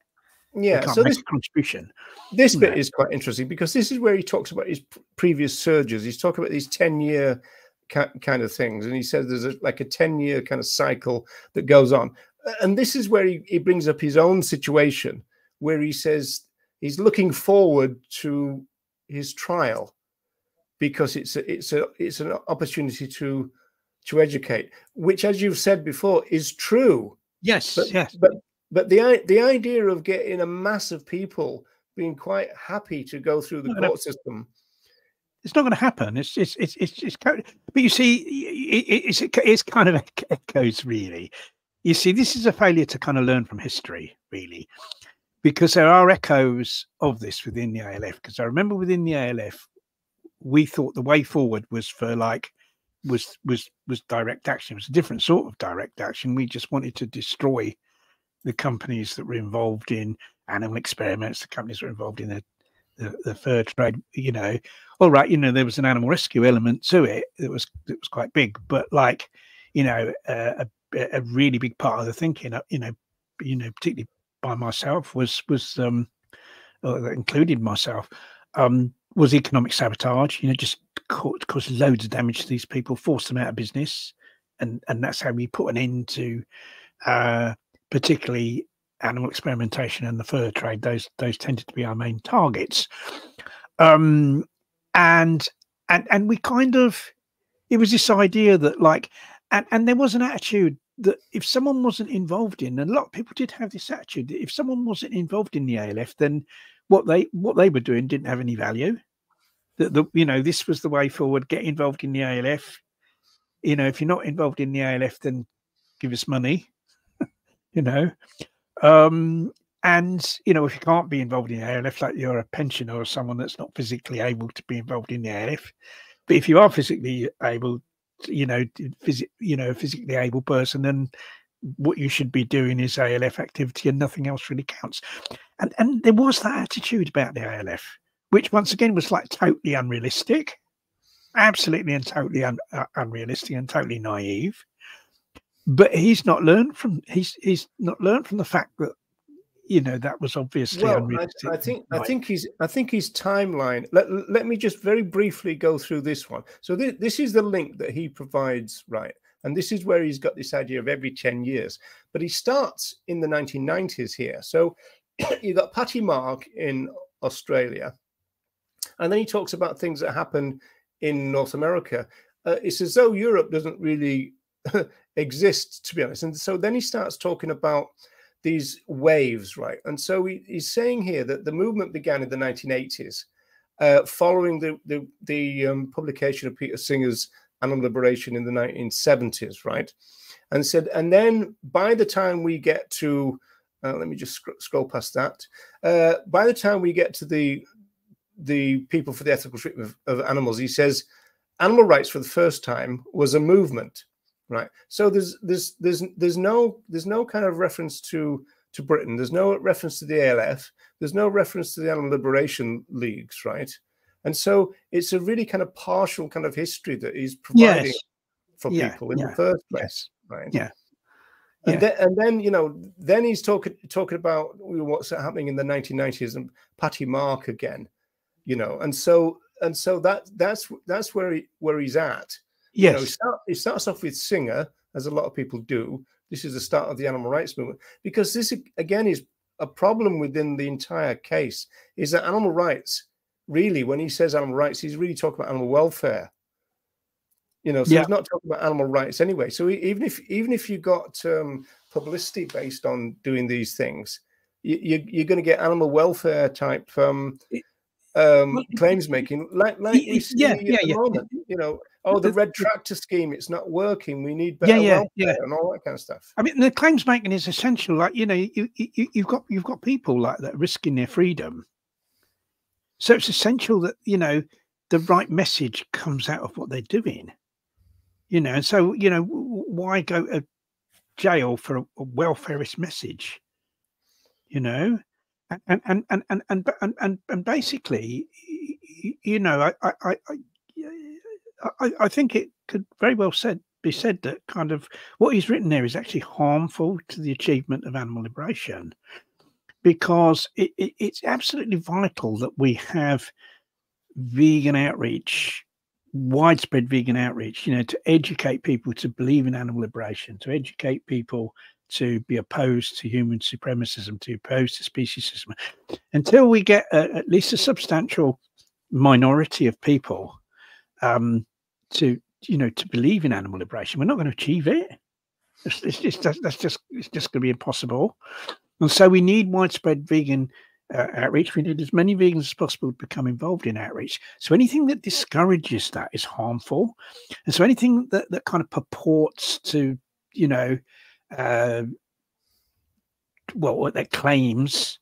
Yeah, so this contribution. This bit is quite interesting, because this is where he talks about his previous surges. He's talking about these 10-year kind of things, and he says there's like a 10-year kind of cycle that goes on. and this is where he brings up his own situation, where he says he's looking forward to his trial because it's an opportunity to educate, which, as you've said before, is true. Yes, but the idea of getting a mass of people being quite happy to go through the court system, it's not going to happen. It's but you see, it's kind of echoes, really. You see, this is a failure to kind of learn from history, really, because there are echoes of this within the ALF. Because I remember within the ALF, we thought the way forward was for was direct action. It was a different sort of direct action. We just wanted to destroy the companies that were involved in animal experiments, the companies that were involved in the fur trade. You know, all right, you know, there was an animal rescue element to it. It was quite big, but like, you know, a really big part of the thinking, you know, particularly by myself, was included myself, was economic sabotage. You know, just cause loads of damage to these people, force them out of business, and that's how we put an end to particularly animal experimentation and the fur trade. Those tended to be our main targets, and we kind of, it was this idea that like, and there was an attitude that if someone wasn't involved in, and a lot of people did have this attitude, that if someone wasn't involved in the ALF, then what they were doing didn't have any value. That you know, this was the way forward. Get involved in the ALF. You know, if you're not involved in the ALF, then give us money. You know, and you know, if you can't be involved in the ALF, like you're a pensioner or someone that's not physically able to be involved in the ALF, but if you are physically able, you know, a physically able person, then what you should be doing is ALF activity and nothing else really counts. And there was that attitude about the ALF, which once again was like totally unrealistic, absolutely and totally unrealistic and totally naive. But he's not learned from the fact that, you know, that was obviously unrealistic. I think his timeline. Let me just very briefly go through this one. So this is the link that he provides, right? And this is where he's got this idea of every 10 years. But he starts in the 1990s here. So you got Patty Mark in Australia, and then he talks about things that happened in North America. It's as though Europe doesn't really exist, to be honest. And so then he starts talking about these waves, right? And so he's saying here that the movement began in the 1980s, following the publication of Peter Singer's Animal Liberation in the 1970s, right? And said, and then by the time we get to, let me just scroll past that. By the time we get to the People for the Ethical Treatment of Animals, he says, animal rights for the first time was a movement. Right, so there's no kind of reference to Britain. There's no reference to the ALF. There's no reference to the Animal Liberation Leagues, right? And so it's a really kind of partial kind of history that he's providing for people in the first place, right? Yeah. And then you know, then he's talking about what's happening in the 1990s and Patty Mark again, you know, and so that's where he's at. Yes, you know, it starts off with Singer, as a lot of people do. This is the start of the animal rights movement, because this again is a problem within the entire case. Is that animal rights, really, when he says animal rights, he's really talking about animal welfare. You know, so he's not talking about animal rights anyway. So even if you got publicity based on doing these things, you're going to get animal welfare type claims making, like we see at the moment. You know, oh, the red tractor scheme, it's not working. We need better welfare and all that kind of stuff. I mean, the claims making is essential. Like, you know, you've got people like that risking their freedom. So it's essential that, you know, the right message comes out of what they're doing. You know, and so, you know, why go to jail for a welfarist message? You know, and basically, you know, I think it could very well be said that kind of what he's written there is actually harmful to the achievement of animal liberation, because it's absolutely vital that we have vegan outreach, widespread vegan outreach, you know, to educate people to believe in animal liberation, to educate people to be opposed to human supremacism, to oppose to speciesism, until we get at least a substantial minority of people to believe in animal liberation. We're not going to achieve it. It's just going to be impossible. And so we need widespread vegan outreach. We need as many vegans as possible to become involved in outreach. So anything that discourages that is harmful. And so anything that kind of purports to, what that claims,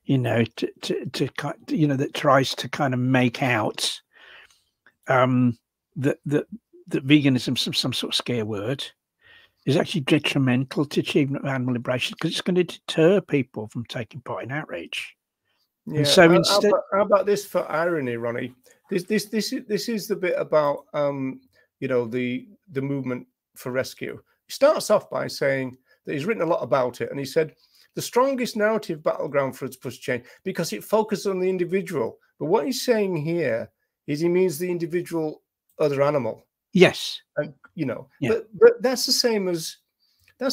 that tries to kind of make out that veganism is some sort of scare word, is actually detrimental to achievement of animal liberation, because it's going to deter people from taking part in outreach. Yeah. And so how about this for irony, Ronnie? This is the bit about the movement for rescue. He starts off by saying that he's written a lot about it, and he said the strongest narrative battleground for us push change because it focuses on the individual. But what he's saying here is he means the individual other animal. Yes. And yeah. but that's the same as the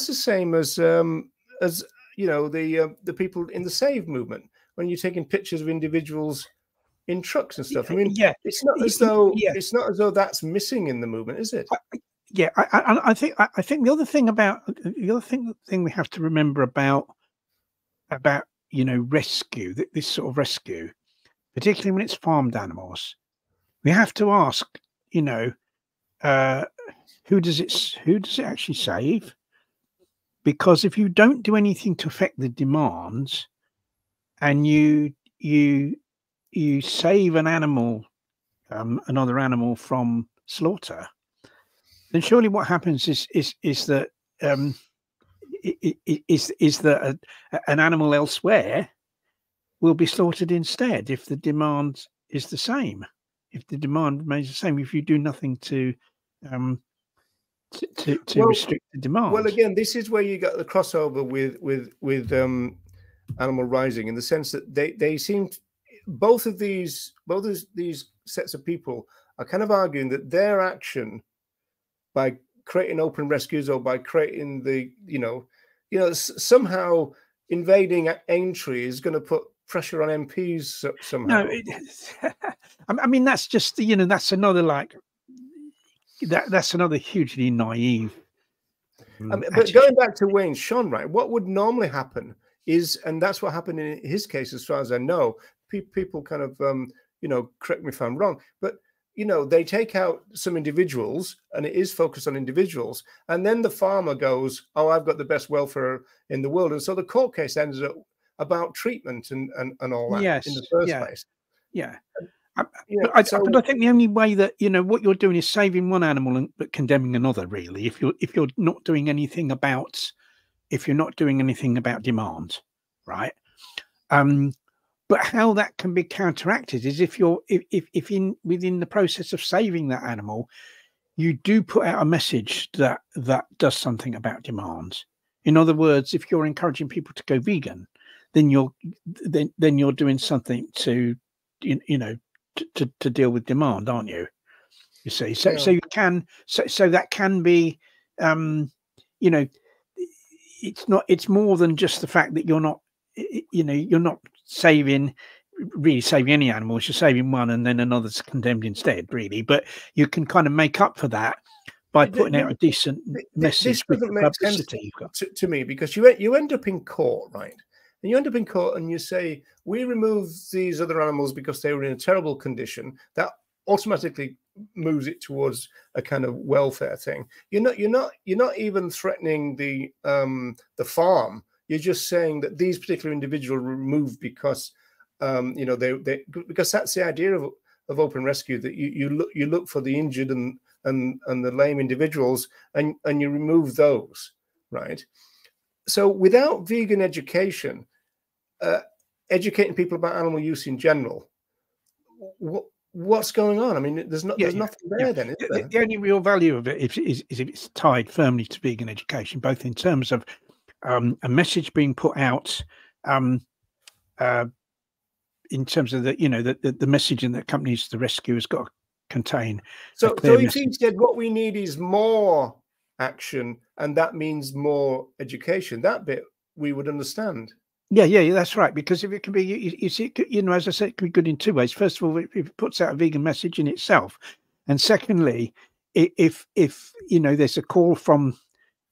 people in the Save movement, when you're taking pictures of individuals in trucks and stuff. I mean, yeah, it's not as though that's missing in the movement, is it? I think the other thing we have to remember about rescue, this sort of rescue, particularly when it's farmed animals, we have to ask, who does it actually save? Because if you don't do anything to affect the demands, and you save an animal, another animal from slaughter, then surely what happens is that an animal elsewhere will be slaughtered instead if the demand is the same. If the demand remains the same, if you do nothing to restrict the demand. Well, again, this is where you got the crossover with Animal Rising, in the sense that they seem both of these sets of people are kind of arguing that their action by creating open rescues, or by creating somehow invading Aintree is going to put pressure on MPs somehow. No, I mean, that's just that's another that's another hugely naive. But going back to Wayne Sean, right? What would normally happen is, and that's what happened in his case, as far as I know. People kind of correct me if I'm wrong, but they take out some individuals, and it is focused on individuals, and then the farmer goes, "Oh, I've got the best welfare in the world," and so the court case ends up about treatment and all that. Yes, in the first place. Yeah. But I think the only way that what you're doing is saving one animal but condemning another. Really, if you're not doing anything about demand, right? But how that can be counteracted is if within the process of saving that animal, you do put out a message that does something about demand. In other words, if you're encouraging people to go vegan, then you're doing something to to deal with demand, aren't you? You see, so that can be, it's more than just the fact that you're not really saving any animals. You're saving one, and then another's condemned instead, really. But you can kind of make up for that by putting out a decent message. This doesn't make sense to me, because you end up in court, right? And you end up in court and you say, we remove these other animals because they were in a terrible condition. That automatically moves it towards a kind of welfare thing. You're not even threatening the farm. You're just saying that these particular individuals were removed because because that's the idea of open rescue, that you look for the injured and the lame individuals, and you remove those, right? So without vegan education, educating people about animal use in general, what's going on? I mean, there's nothing there then, is there? The only real value of it is if it's tied firmly to vegan education, both in terms of a message being put out, in terms of the messaging that accompanies the rescue has got to contain. So if he said what we need is more action, and that means more education. That bit we would understand. Yeah, that's right. Because if it can be, you see, you know, as I said, it can be good in two ways. First of all, it puts out a vegan message in itself, and secondly, if you know, there's a call from,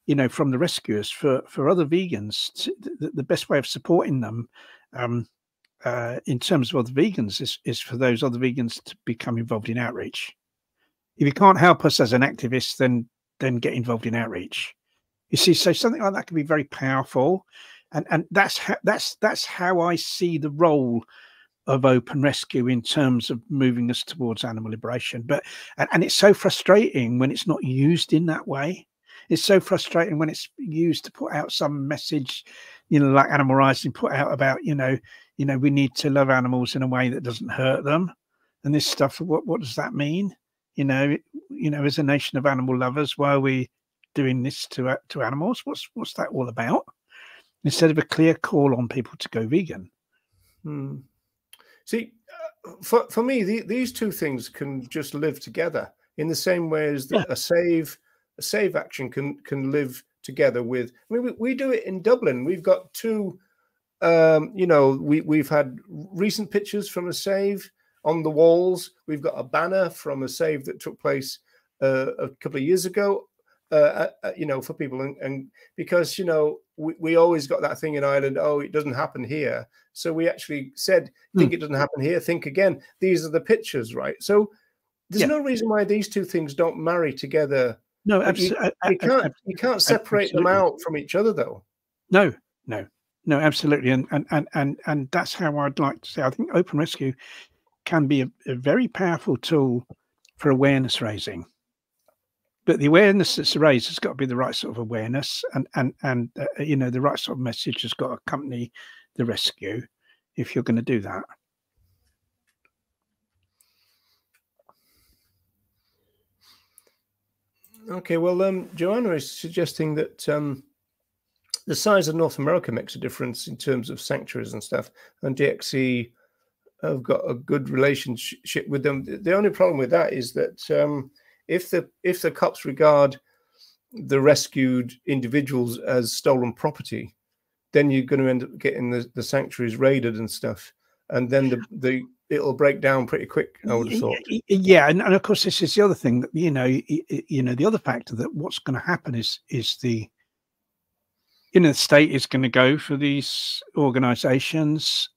you know, from the rescuers for other vegans, the best way of supporting them, in terms of other vegans, is for those other vegans to become involved in outreach. If you can't help us as an activist, then get involved in outreach. You see, so something like that can be very powerful. And that's how I see the role of Open Rescue in terms of moving us towards animal liberation. But and it's so frustrating when it's not used in that way. It's so frustrating when it's used to put out some message, you know, like Animal Rights and put out about, you know, we need to love animals in a way that doesn't hurt them, and this stuff. What does that mean? You know, as a nation of animal lovers, why are we doing this to animals? What's that all about? Instead of a clear call on people to go vegan. See, for me, these two things can just live together in the same way as a save action can live together with. I mean, we do it in Dublin. We've got two. You know, we've had recent pictures from a save on the walls. We've got a banner from a save that took place a couple of years ago. You know, for people, and because, you know, we always got that thing in Ireland, oh, it doesn't happen here. So we actually said, think it doesn't happen here, think again. These are the pictures, right? So there's no reason why these two things don't marry together. No, absolutely. You can't separate them out from each other, though. No, absolutely. And that's how I'd like to say, I think Open Rescue can be a very powerful tool for awareness raising. But the awareness that's raised has got to be the right sort of awareness, and you know, the right sort of message has got to accompany the rescue if you're going to do that. Okay, well, Joanna is suggesting that the size of North America makes a difference in terms of sanctuaries and stuff, and DXE have got a good relationship with them. The only problem with that is that if the cops regard the rescued individuals as stolen property, then you're going to end up getting the sanctuaries raided and stuff, and then it'll break down pretty quick, I would have thought. Yeah, and of course this is the other thing that the other factor that what's going to happen is the the state is going to go for these organisations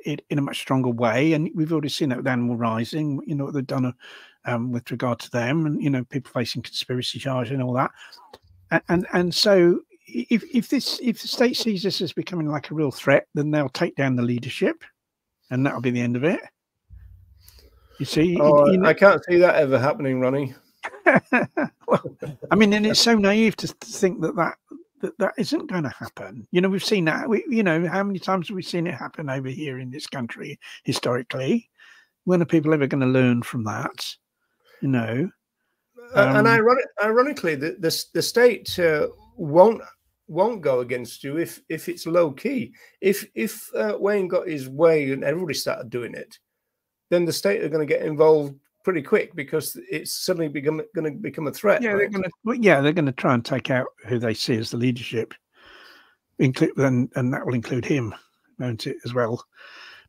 in a much stronger way, and we've already seen that with Animal Rising. You know what they've done with regard to them, and people facing conspiracy charge and all that. And so if the state sees this as becoming like a real threat, then they'll take down the leadership, and that'll be the end of it. You see? I can't see that ever happening, Ronnie. Well, I mean, and it's so naive to think that isn't going to happen. You know, we've seen that. How many times have we seen it happen over here in this country historically? When are people ever going to learn from that? You know, and ironically, the state won't go against you if it's low key. If Wayne got his way and everybody started doing it, then the state are going to get involved pretty quick because it's suddenly going to become a threat. Yeah, right? they're going to try and take out who they see as the leadership, and that will include him, won't it, as well?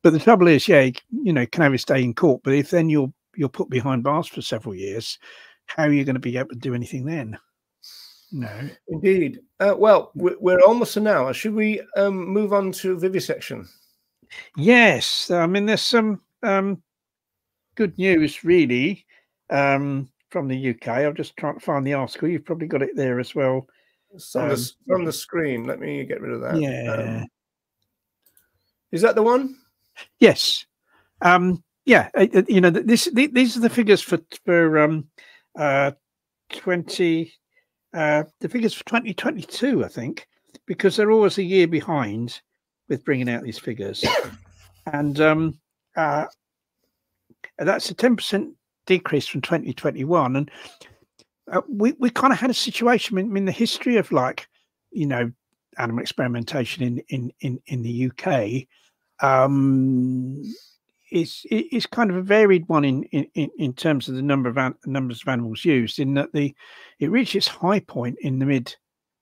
But the trouble is, can have his day in court, but if then you're put behind bars for several years, how are you going to be able to do anything then? No, indeed. Well, we're almost an hour. Should we move on to vivisection? Yes, I mean there's some good news, really, from the UK. I'm just trying to find the article. You've probably got it there as well. It's on the screen. Let me get rid of that. Yeah. Is that the one? Yes. Yeah. These are the figures for 20. The figures for 2022, I think, because they're always a year behind with bringing out these figures, and that's a 10% decrease from 2021. And we kind of had a situation in the history of animal experimentation in the UK. it's kind of a varied one in terms of the numbers of animals used. In that it reached its high point in the mid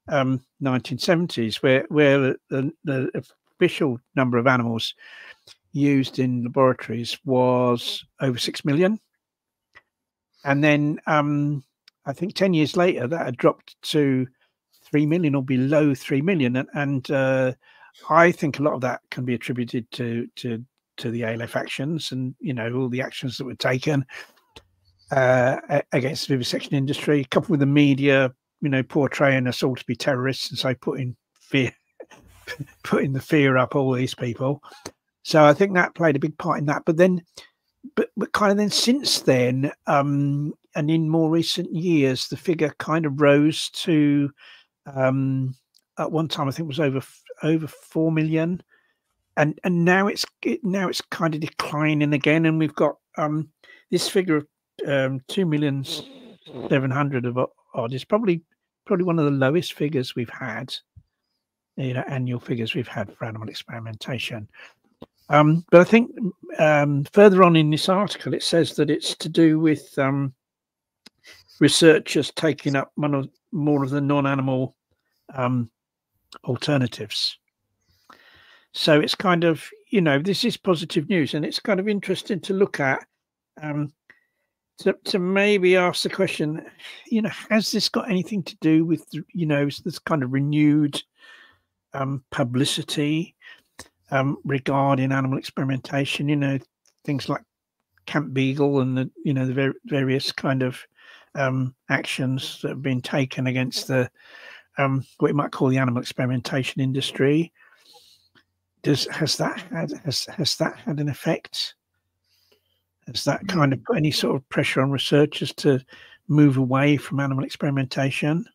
1970s, where the official number of animals used in laboratories was over 6 million, and then I think 10 years later that had dropped to 3 million or below 3 million, and I think a lot of that can be attributed to the ALF actions, and all the actions that were taken against the vivisection industry, coupled with the media, portraying us all to be terrorists, and so putting the fear up all these people. So I think that played a big part in that. But kind of then since then, and in more recent years, the figure kind of rose to at one time I think it was over 4 million. And now it's kind of declining again, and we've got this figure of 2,700,000 of odd is probably one of the lowest figures we've had, annual figures we've had for animal experimentation. But I think further on in this article it says that it's to do with researchers taking up more of the non-animal alternatives. So it's kind of, this is positive news, and it's kind of interesting to look at, to maybe ask the question, has this got anything to do with, this kind of renewed publicity regarding animal experimentation, things like Camp Beagle and the various kind of actions that have been taken against the what you might call the animal experimentation industry. Has that had an effect? Has that kind of put any sort of pressure on researchers to move away from animal experimentation?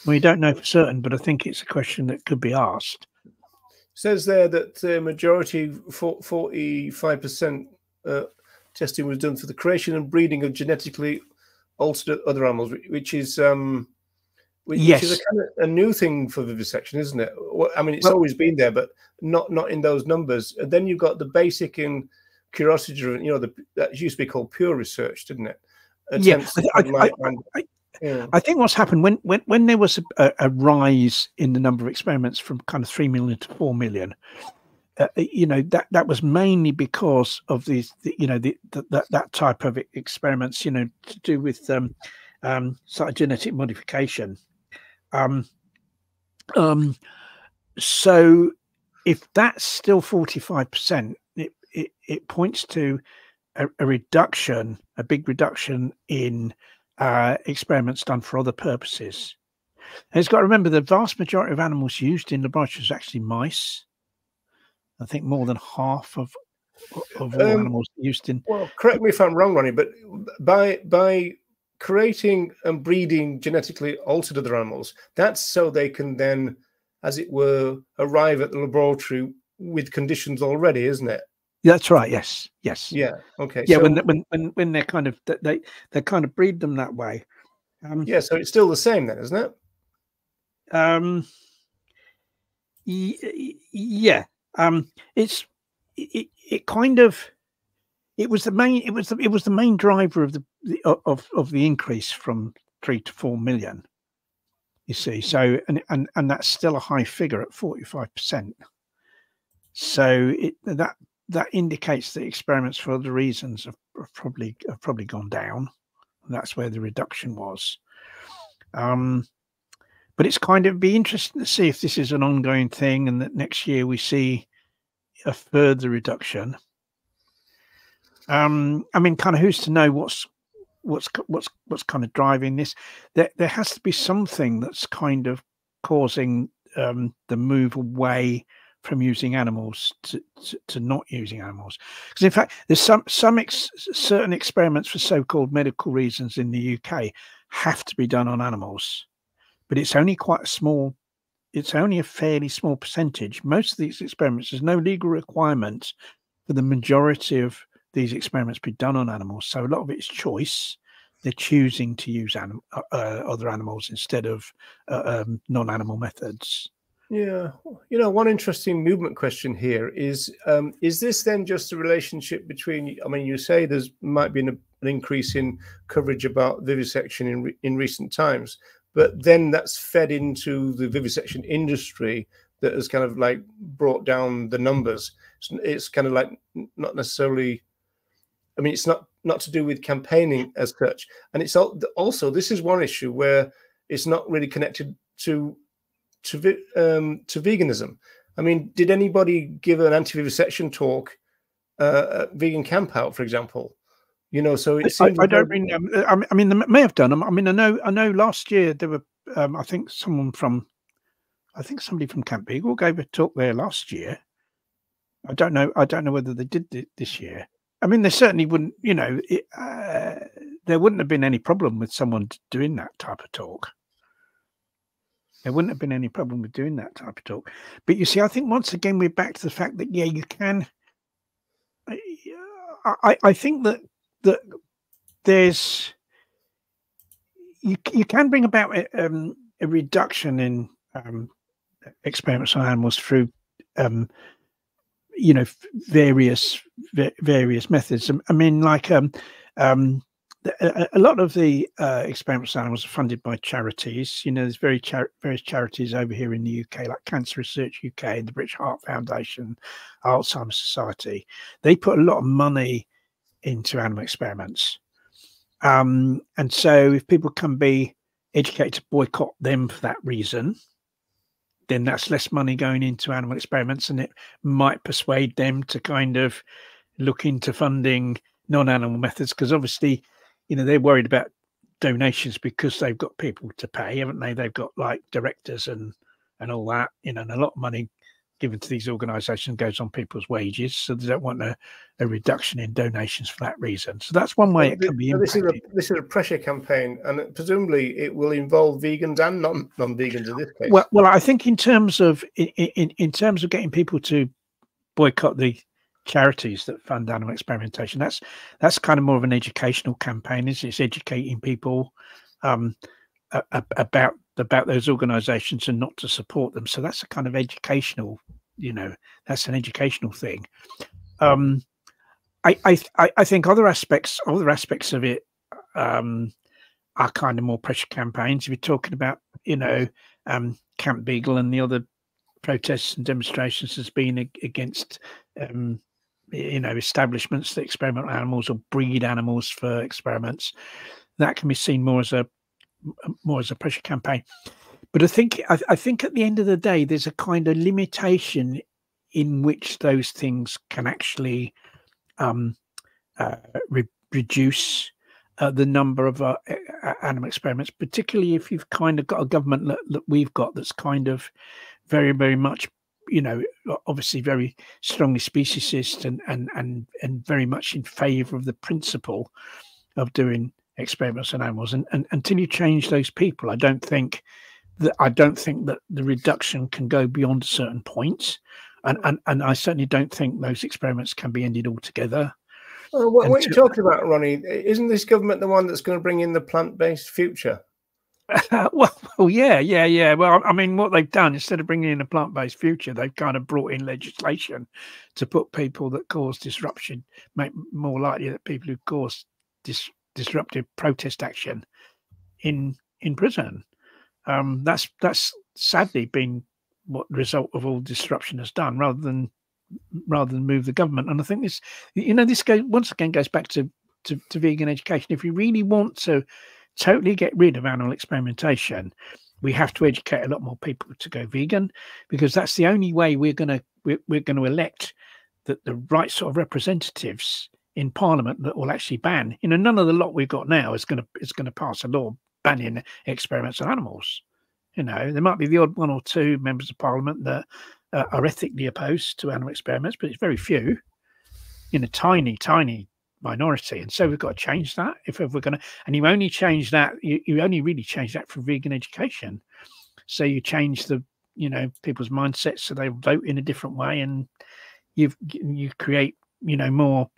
We don't know for certain, but I think it's a question that could be asked. It says there that the majority, 45%, testing was done for the creation and breeding of genetically altered other animals, which is yes, is a new thing for vivisection, isn't it? I mean, it's always been there, but not in those numbers. And then you've got the basic and curiosity driven, that used to be called pure research, didn't it? I think what's happened when there was a rise in the number of experiments from kind of 3 million to 4 million, that was mainly because of these, that type of experiments, to do with cytogenetic modification. So if that's still 45%, it points to a reduction, a big reduction in experiments done for other purposes. And it's got to remember the vast majority of animals used in laboratories are actually mice. I think more than half of all animals used in. Well, correct me if I'm wrong, Ronnie, but by creating and breeding genetically altered other animals, that's so they can then, as it were, arrive at the laboratory with conditions already, isn't it? That's right. Yes. Yeah. Okay. Yeah. So, when they're kind of they kind of breed them that way. Yeah. So it's still the same then, isn't it? Yeah. It was the main driver of the increase from 3 to 4 million. You see, so and that's still a high figure at 45%. So that indicates that experiments for other reasons have probably gone down. That's where the reduction was. But it's kind of be interesting to see if this is an ongoing thing, and that next year we see a further reduction. I mean, kind of who's to know what's kind of driving this? There has to be something that's kind of causing the move away from using animals to not using animals. Because in fact, there's certain experiments for so-called medical reasons in the UK have to be done on animals, but it's only quite a small. It's only a fairly small percentage. Most of these experiments, there's no legal requirement for the majority of these experiments be done on animals. So a lot of it's choice. They're choosing to use other animals instead of non-animal methods. Yeah, one interesting movement question here is this then just a relationship between? I mean, you say there's might be an increase in coverage about vivisection in recent times, but then that's fed into the vivisection industry that has kind of like brought down the numbers. It's kind of like not necessarily. I mean, it's not to do with campaigning as such, and it's also this is one issue where it's not really connected to veganism. I mean, did anybody give an anti-vivisection talk at Vegan Camp Out, for example? So it seems. I don't mean. I mean, they may have done. I mean, I know. Last year there were. I think somebody from Camp Beagle gave a talk there last year. I don't know whether they did this year. I mean, they certainly wouldn't. There wouldn't have been any problem with someone doing that type of talk. There wouldn't have been any problem with doing that type of talk. But you see, I think once again we're back to the fact that you can. I think that there's you can bring about a reduction in experiments on animals through various methods. I mean, like a lot of the experiments on animals are funded by charities. There's various charities over here in the UK, like Cancer Research UK, the British Heart Foundation, Alzheimer's Society. They put a lot of money into animal experiments. And so if people can be educated to boycott them for that reason, then that's less money going into animal experiments, and it might persuade them to kind of look into funding non-animal methods, because obviously, they're worried about donations because they've got people to pay, haven't they? They've got like directors and all that, and a lot of money given to these organisations goes on people's wages, so they don't want a reduction in donations for that reason. So that's one way it can be impacted. This is a pressure campaign, and presumably it will involve vegans and non-vegans in this case. Well, I think in terms of getting people to boycott the charities that fund animal experimentation, that's kind of more of an educational campaign. It's educating people about those organizations and not to support them. So that's a kind of educational, that's an educational thing. I think other aspects of it are kind of more pressure campaigns. If you're talking about Camp Beagle and the other protests and demonstrations has been against establishments that experiment on animals or breed animals for experiments, that can be seen more as a pressure campaign. But I think at the end of the day, there's a kind of limitation in which those things can actually reduce the number of animal experiments, particularly if you've kind of got a government that we've got that's kind of very, very much, obviously very strongly speciesist and very much in favour of the principle of doing experiments on animals. And until you change those people, I don't think that the reduction can go beyond a certain point. And I certainly don't think those experiments can be ended altogether. What you're talking about, Ronnie, isn't this government the one that's going to bring in the plant-based future? Well, yeah. Well, I mean, what they've done, instead of bringing in a plant-based future, they've kind of brought in legislation to put people that cause disruption, make more likely that people who cause disruptive protest action in prison. That's sadly been what the result of all disruption has done, rather than move the government. And I think this, this once again goes back to vegan education. If you really want to totally get rid of animal experimentation, we have to educate a lot more people to go vegan, because that's the only way we're going to elect the right sort of representatives in Parliament that will actually ban. None of the lot we've got now is going to pass a law banning experiments on animals. There might be the odd one or two members of Parliament that are ethically opposed to animal experiments, but it's very few. Tiny minority. And so we've got to change that if we're going to. And you only change that. You only really change that for vegan education. So you change the people's mindsets so they vote in a different way, and you create more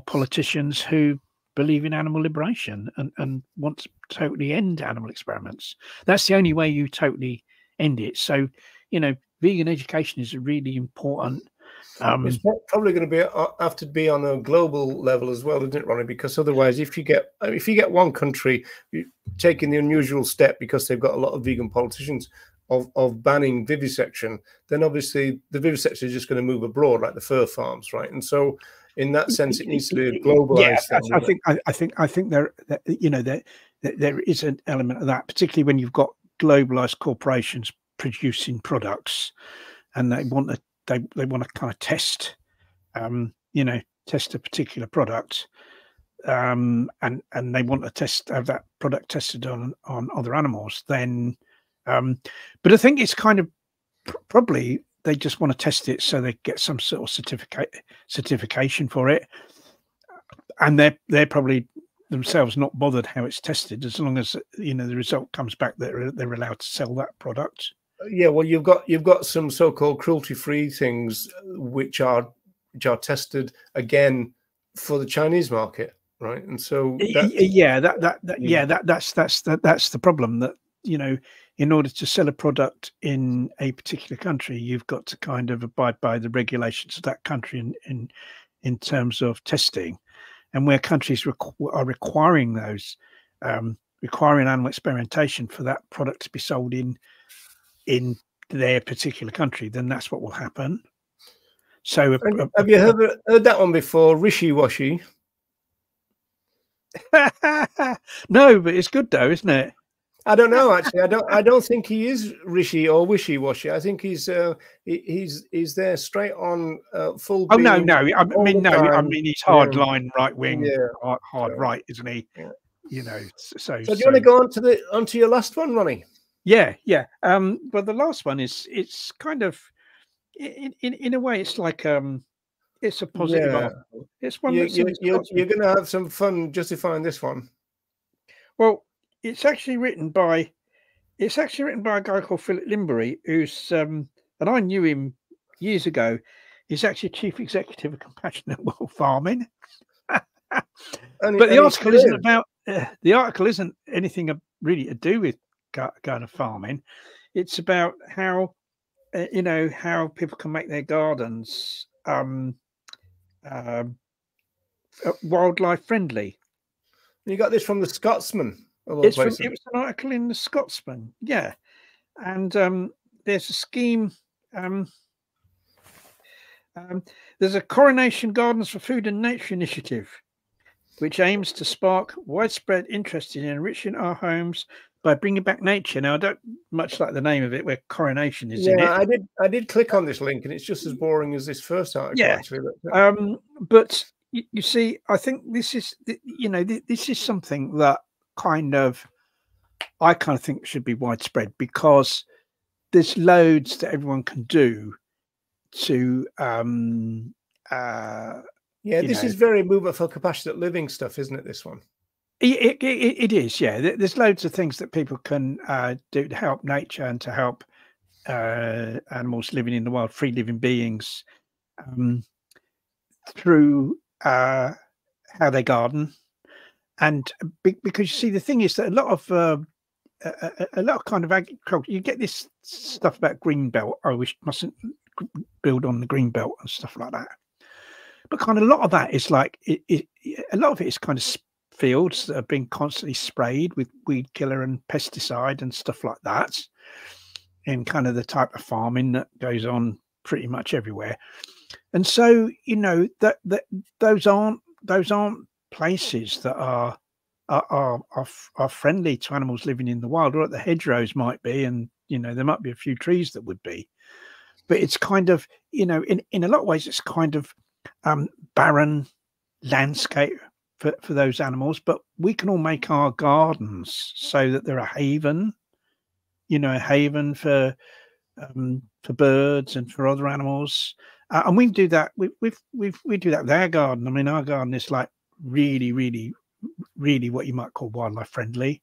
politicians who believe in animal liberation and want to totally end animal experiments. That's the only way you totally end it. So, you know, vegan education is a really important. It's probably going to have to be on a global level as well, isn't it, Ronnie? Because otherwise, if you get one country taking the unusual step because they've got a lot of vegan politicians of banning vivisection, then obviously the vivisection is just going to move abroad like the fur farms, right? And so, in that sense, it needs to be a globalized thing. I think there, you know, there is an element of that, particularly when you've got globalized corporations producing products, and they want to kind of test, you know, test a particular product, and they want to have that product tested on other animals. Then, but I think it's kind of probably they just want to test it so they get some sort of certification for it, and they're probably themselves not bothered how it's tested, as long as, you know, the result comes back that they're allowed to sell that product. Yeah, well, you've got some so-called cruelty-free things which are tested again for the Chinese market, right? And so that's the problem, that, you know, in order to sell a product in a particular country, you've got to kind of abide by the regulations of that country in terms of testing, and where countries are requiring those, requiring animal experimentation for that product to be sold in their particular country, then that's what will happen. So have you heard that one before, Rishi-washy? No, but it's good though, isn't it? I don't know, actually. I don't think he is Rishi or wishy-washy. I think he's there straight on full. Oh no, I mean he's hard line right wing, hard right, isn't he? Yeah. You know, so do you want to go onto your last one, Ronnie? Yeah. But the last one it's kind of in a way it's like it's a positive article. It's one you're going to have some fun justifying this one. Well, it's actually written by a guy called Philip Limbury, who's and I knew him years ago. He's actually chief executive of Compassionate World Farming. But the article isn't about the article isn't anything really to do with kind of farming. It's about how you know, how people can make their gardens wildlife friendly. You got this from the Scotsman. It was an article in the Scotsman, yeah. And there's a scheme. There's a Coronation Gardens for Food and Nature initiative, which aims to spark widespread interest in enriching our homes by bringing back nature. Now, I don't much like the name of it, where coronation is in it. I did click on this link, and it's just as boring as this first article. Yeah, actually. But you see, I think this is, you know, this is something that I kind of think should be widespread, because there's loads that everyone can do to this is very movement for compassionate living stuff, isn't it, this one? It is, yeah. There's loads of things that people can do to help nature and to help animals living in the wild, free living beings, through how they garden. And because you see, the thing is that a lot of kind of agriculture, you get this stuff about green belt. Oh, we mustn't build on the green belt and stuff like that. But kind of a lot of that is like a lot of it is kind of fields that have been constantly sprayed with weed killer and pesticide and stuff like that, in kind of the type of farming that goes on pretty much everywhere. And so, you know, that those aren't places that are friendly to animals living in the wild. Or the hedgerows might be, and you know, there might be a few trees that would be, but it's kind of, you know, in a lot of ways it's kind of barren landscape for those animals. But we can all make our gardens so that they're a haven, you know, a haven for birds and for other animals. And we do that. We do that with our garden. I mean, our garden is like really what you might call wildlife friendly.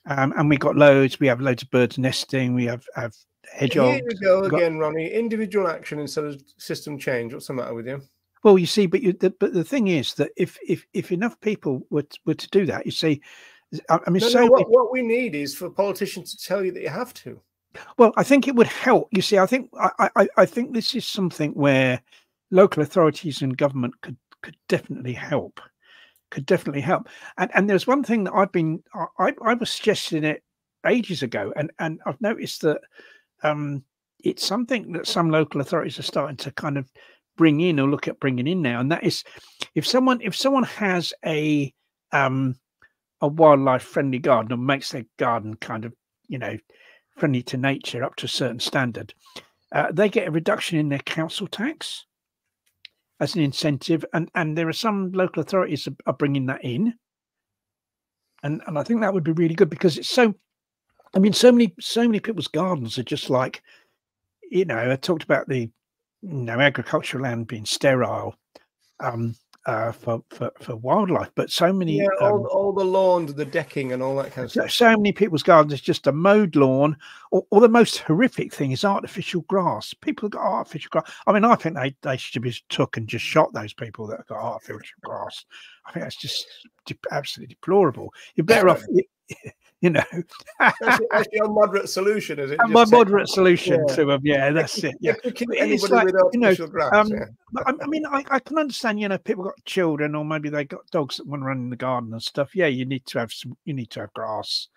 And we have loads of birds nesting. We have hedgehogs. Here you go again, Ronnie. Individual action instead of system change. What's the matter with you? Well, you see, but the thing is that if enough people were to do that, you see, I mean, what we need is for politicians to tell you that you have to. Well, I think it would help. You see, I think this is something where local authorities and government could definitely help. Could definitely help. And there's one thing that I was suggesting it ages ago, and I've noticed that it's something that some local authorities are starting to kind of bring in or look at bringing in now, and that is if someone has a wildlife friendly garden or makes their garden kind of, you know, friendly to nature up to a certain standard, they get a reduction in their council tax as an incentive, and there are some local authorities are bringing that in, and I think that would be really good, because it's so, I mean, so many people's gardens are just like, you know, I talked about the, you know, agricultural land being sterile for wildlife, but so many all the lawns, the decking, and all that kind of stuff. So many people's gardens is just a mowed lawn, or the most horrific thing is artificial grass. People have got artificial grass. I mean, I think they should be took and just shot, those people that have got artificial grass. I think that's just absolutely deplorable. You're better off. You know, that's your moderate solution, is it? My moderate solution to them, yeah, that's it. Yeah, it's like, with artificial grass. But I mean, I can understand. You know, people got children, or maybe they got dogs that want to run in the garden and stuff. Yeah, you need to have grass.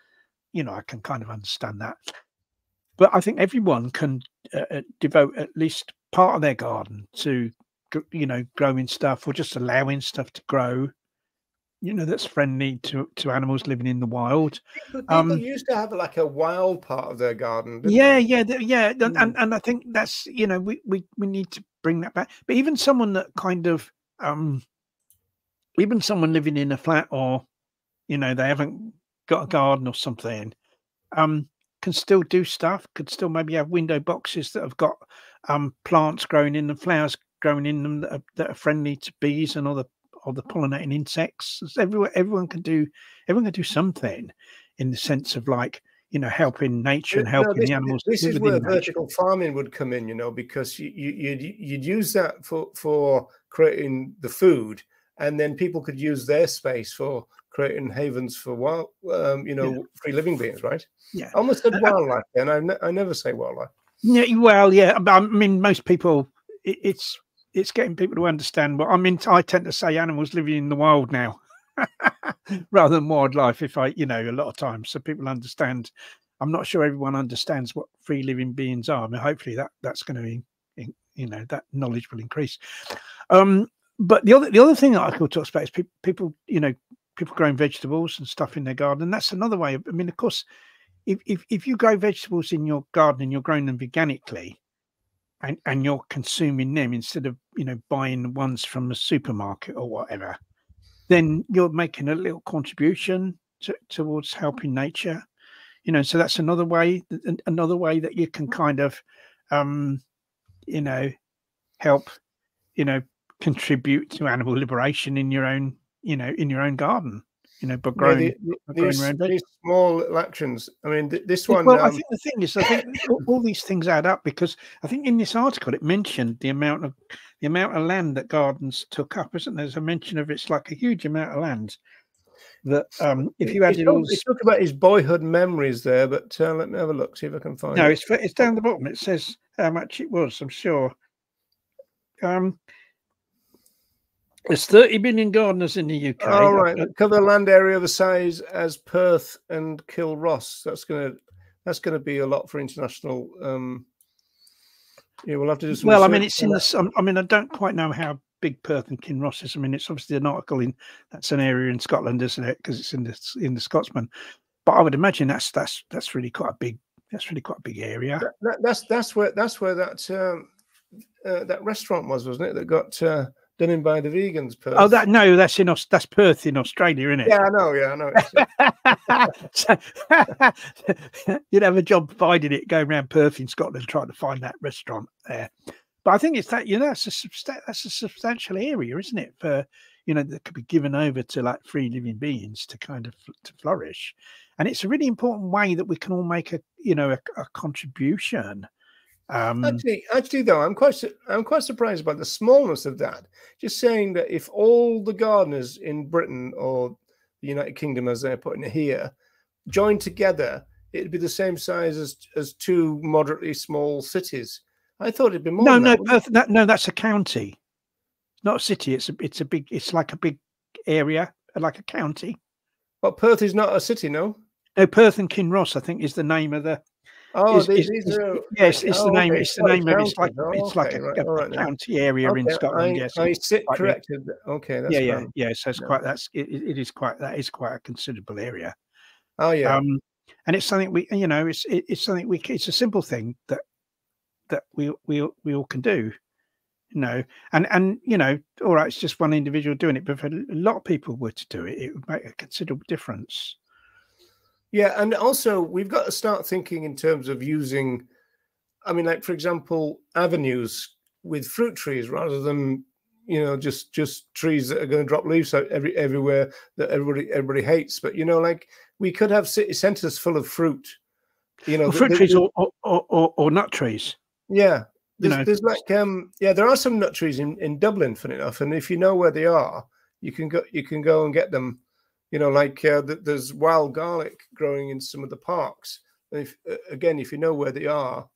You know, I can kind of understand that. But I think everyone can devote at least part of their garden to, you know, growing stuff, or just allowing stuff to grow, you know, that's friendly to animals living in the wild. People used to have like a wild part of their garden, didn't they? And I think that's, you know, we need to bring that back. But even someone that kind of even someone living in a flat, or, you know, they haven't got a garden or something, can still do stuff, could still maybe have window boxes that have got plants growing in them, flowers growing in them that are friendly to bees and other pollinating insects. Everyone can do something, in the sense of, like, you know, helping nature and helping the animals. This is where vertical farming would come in, you know, because you'd use that for creating the food, and then people could use their space for creating havens for wild, you know, free living beings, right? Yeah, I almost said wildlife, and I never say wildlife. Yeah, well, yeah, I mean, most people, it's getting people to understand what I mean. I tend to say animals living in the wild now, rather than wildlife. If you know, a lot of times, so people understand. I'm not sure everyone understands what free living beings are. I mean, hopefully that's going to be, you know, that knowledge will increase. But the other thing that I could talk about is people, you know, people growing vegetables and stuff in their garden. And that's another way. I mean, of course, if you grow vegetables in your garden and you're growing them veganically, and you're consuming them instead of, you know, buying the ones from the supermarket or whatever, then you're making a little contribution towards helping nature, you know. So that's another way that you can kind of, you know, help, you know, contribute to animal liberation in your own, you know, in your own garden, you know, by growing, these small actions. I mean, this one. Well, I think the thing is, I think all these things add up, because I think in this article it mentioned the amount of land that gardens took up, isn't there? There's a mention of it's like a huge amount of land that if you added all. He talked about his boyhood memories there, but let me have a look, see if I can find. No, it's down the bottom. It says how much it was, I'm sure. There's 30 million gardeners in the UK. All right, cover land area the size as Perth and Kilross. That's gonna be a lot for international. Yeah, we'll have to do some. Well, I mean, it's in the. I mean, I don't quite know how big Perth and Kinross is. I mean, it's obviously an article in that's an area in Scotland, isn't it? Because it's in the Scotsman. But I would imagine that's really quite a big. That's really quite a big area. That's where that restaurant was, wasn't it? That got. Done in by the vegans. Perth. Oh, that's Perth in Australia, isn't it? Yeah, I know. So, you'd have a job finding it, going around Perth in Scotland trying to find that restaurant there. But I think it's that, you know, that's a substantial area, isn't it? For, you know, that could be given over to like free living beings to kind of to flourish, and it's a really important way that we can all make a contribution. Actually, though, I'm quite surprised by the smallness of that. Just saying that if all the gardeners in Britain or the United Kingdom, as they're putting it here, join together it'd be the same size as two moderately small cities. I thought it'd be more. No, no, that's a county, not a city. It's like a big area, like a county. But Perth is not a city, no. No, Perth and Kinross, I think, is the name of the. Oh, these are. Yes, it's the name. Okay. It's the name of it's like a county area in Scotland. Yes, I sit corrected. Okay, that's yeah. So it's quite it is quite a considerable area. Oh yeah. And it's something we it's something it's a simple thing that we all can do, and all right, it's just one individual doing it, but if a lot of people were to do it, it would make a considerable difference. Yeah, and also we've got to start thinking in terms of using, I mean, like, for example, avenues with fruit trees rather than, just trees that are going to drop leaves out everywhere that everybody hates. But, like, we could have city centres full of fruit, fruit trees or nut trees. Yeah. There's like, there are some nut trees in Dublin, funny enough. And if you know where they are, you can go and get them. There's wild garlic growing in some of the parks. And if you know where they are,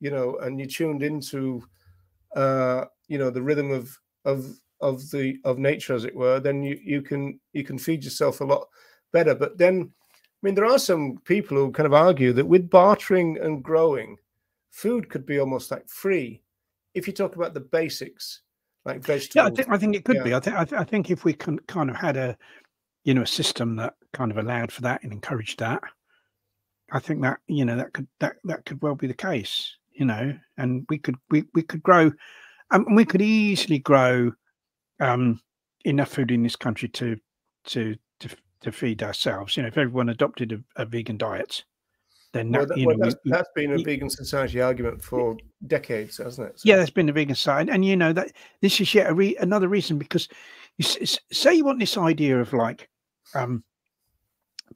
and you're tuned into, the rhythm of nature, as it were, then you can feed yourself a lot better. But then, I mean, there are some people who kind of argue that with bartering and growing, food could be almost like free, if you talk about the basics, like vegetables. Yeah, I think it could be. I think if we kind of had a system that kind of allowed for that and encouraged that, I think that that could well be the case, and we could grow, and we could easily grow enough food in this country to feed ourselves. If everyone adopted a vegan diet, then that's been a vegan society argument for decades, hasn't it? So. Yeah, that's been the vegan side, and that this is yet another reason, because say you want this idea of like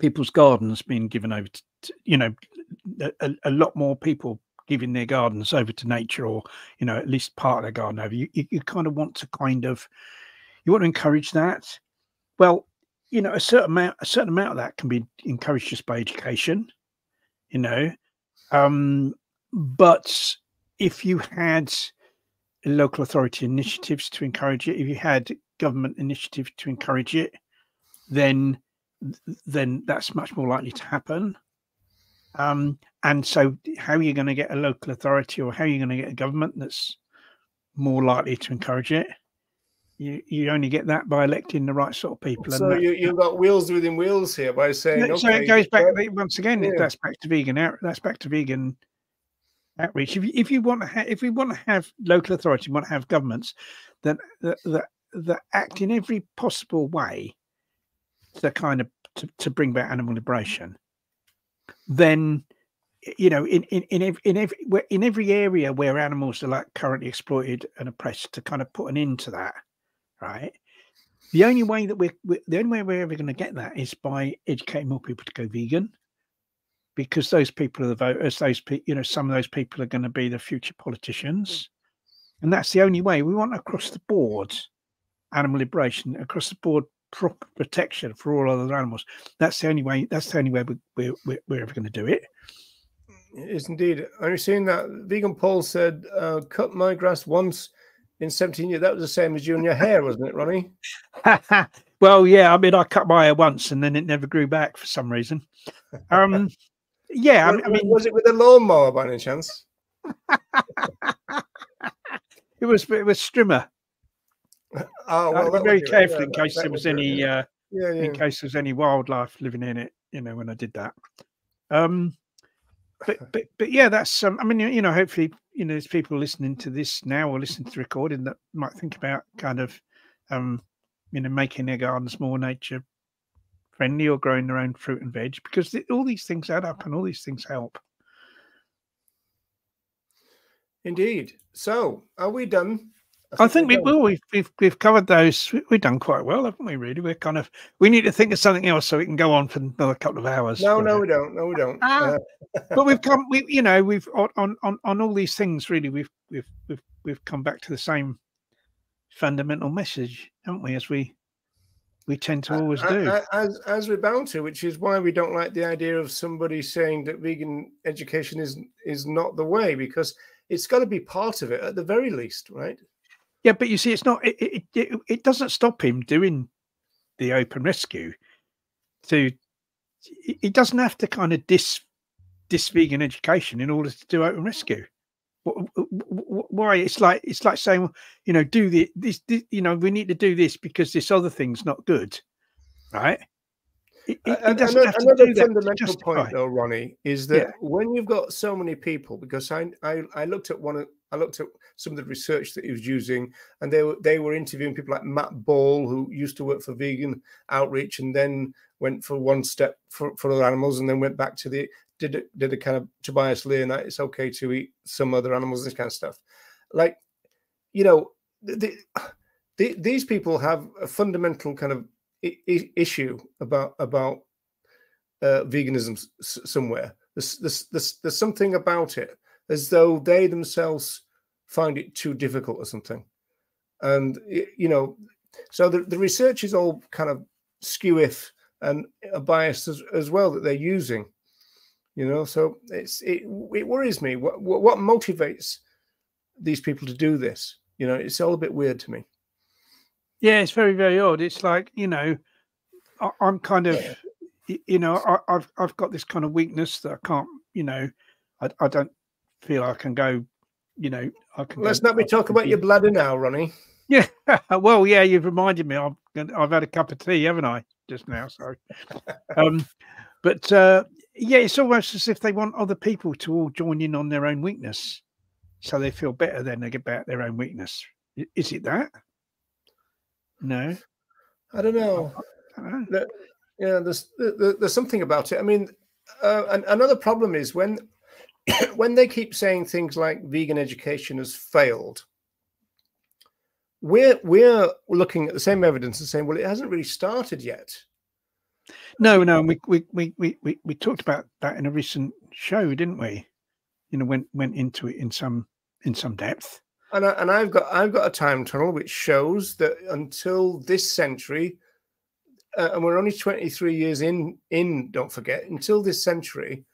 people's gardens being given over to a lot more people giving their gardens over to nature, or at least part of their garden over. You kind of want to you want to encourage that. Well, a certain amount of that can be encouraged just by education, but if you had local authority initiatives to encourage it, if you had government initiative to encourage it, then that's much more likely to happen. And so how are you going to get a local authority, or how are you going to get a government that's more likely to encourage it? You only get that by electing the right sort of people. So you've got wheels within wheels here by saying, so it goes back once again. Yeah. That's back to vegan outreach. If we want to have local authority, we want to have governments that act in every possible way to kind of to bring back animal liberation, then in every area where animals are like currently exploited and oppressed, to kind of put an end to that, right? The only way we're ever going to get that is by educating more people to go vegan, because those people are the voters. Some of those people are going to be the future politicians, and that's the only way. We want across the board animal liberation, across the board proper protection for all other animals. That's the only way. That's the only way we're ever going to do it. It is indeed. Are you seeing that? Vegan Paul said, "Cut my grass once in 17 years." That was the same as you and your hair, wasn't it, Ronnie? Well, yeah. I mean, I cut my hair once, and then it never grew back for some reason. Yeah. I mean, was it with a lawnmower by any chance? It was Strimmer. Oh, well, be very careful in case there was any in case there's any wildlife living in it. When I did that. But yeah, that's I mean, hopefully, there's people listening to this now or listening to the recording that might think about kind of making their gardens more nature friendly, or growing their own fruit and veg, because all these things add up and all these things help. Indeed. So, are we done? I think we've covered those. We've done quite well, haven't we? Really, we need to think of something else so we can go on for another couple of hours. No, we don't. No, we don't. But we've on all these things. Really, we've come back to the same fundamental message, haven't we? As we We tend to always do. As we're bound to, which is why we don't like the idea of somebody saying that vegan education is not the way, because it's got to be part of it at the very least, right? Yeah, but you see, it's not. It doesn't stop him doing the open rescue. He doesn't have to kind of diss vegan education in order to do open rescue. Why? It's like saying, you know, do this, you know, we need to do this because this other thing's not good, right? It doesn't have to do that. Another fundamental point, though, Ronnie, is that when you've got so many people, because I looked at some of the research that he was using, and they were interviewing people like Matt Ball, who used to work for Vegan Outreach and then went for one step for other animals, and then went back to did a kind of Tobias Leonard, it's okay to eat some other animals, this kind of stuff. Like, you know, these people have a fundamental kind of issue about veganism somewhere. There's something about it, as though they themselves find it too difficult or something. And, you know, so the research is all kind of skew-if and biased as well that they're using. You know, so it worries me. What motivates these people to do this? You know, it's all a bit weird to me. Yeah, it's very, very odd. It's like, you know, I'm kind of, you know, I've got this kind of weakness that I can't, you know, I don't feel I can go, you know, I can. Let's not be talking about your bladder now, Ronnie. Yeah, well, yeah, you've reminded me. I've had a cup of tea, haven't I, just now? So, but. Yeah, it's almost as if they want other people to all join in on their own weakness, so they feel better then about their own weakness. Is it that? No, I don't know. Yeah, there's something about it. I mean, another problem is when they keep saying things like vegan education has failed. We're looking at the same evidence and saying, well, it hasn't really started yet. No, we talked about that in a recent show, didn't we? You know, went into it in some depth. And I've got a time tunnel which shows that until this century, and we're only 23 years in. Don't forget, until this century,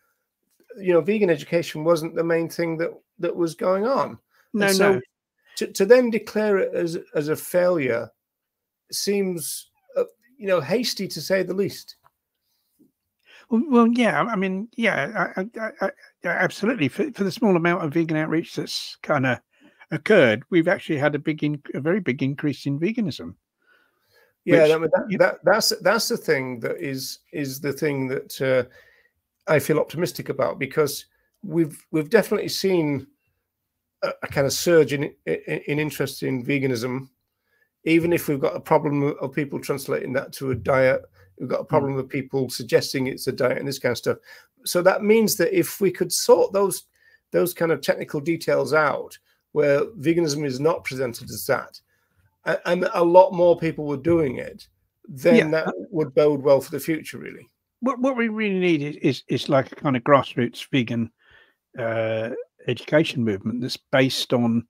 you know, vegan education wasn't the main thing that was going on. No. To then declare it as a failure seems, you know, hasty to say the least. Well, yeah. I mean, yeah, I absolutely. For the small amount of vegan outreach that's kind of occurred, we've actually had a very big increase in veganism. Yeah, that's the thing that is the thing that I feel optimistic about, because we've definitely seen a kind of surge in interest in veganism. Even if we've got a problem of people translating that to a diet, we've got a problem with people suggesting it's a diet and this kind of stuff. So that means that if we could sort those kind of technical details out, where veganism is not presented as that, and a lot more people were doing it, then that would bode well for the future, really. What we really need is like a kind of grassroots vegan education movement that's based on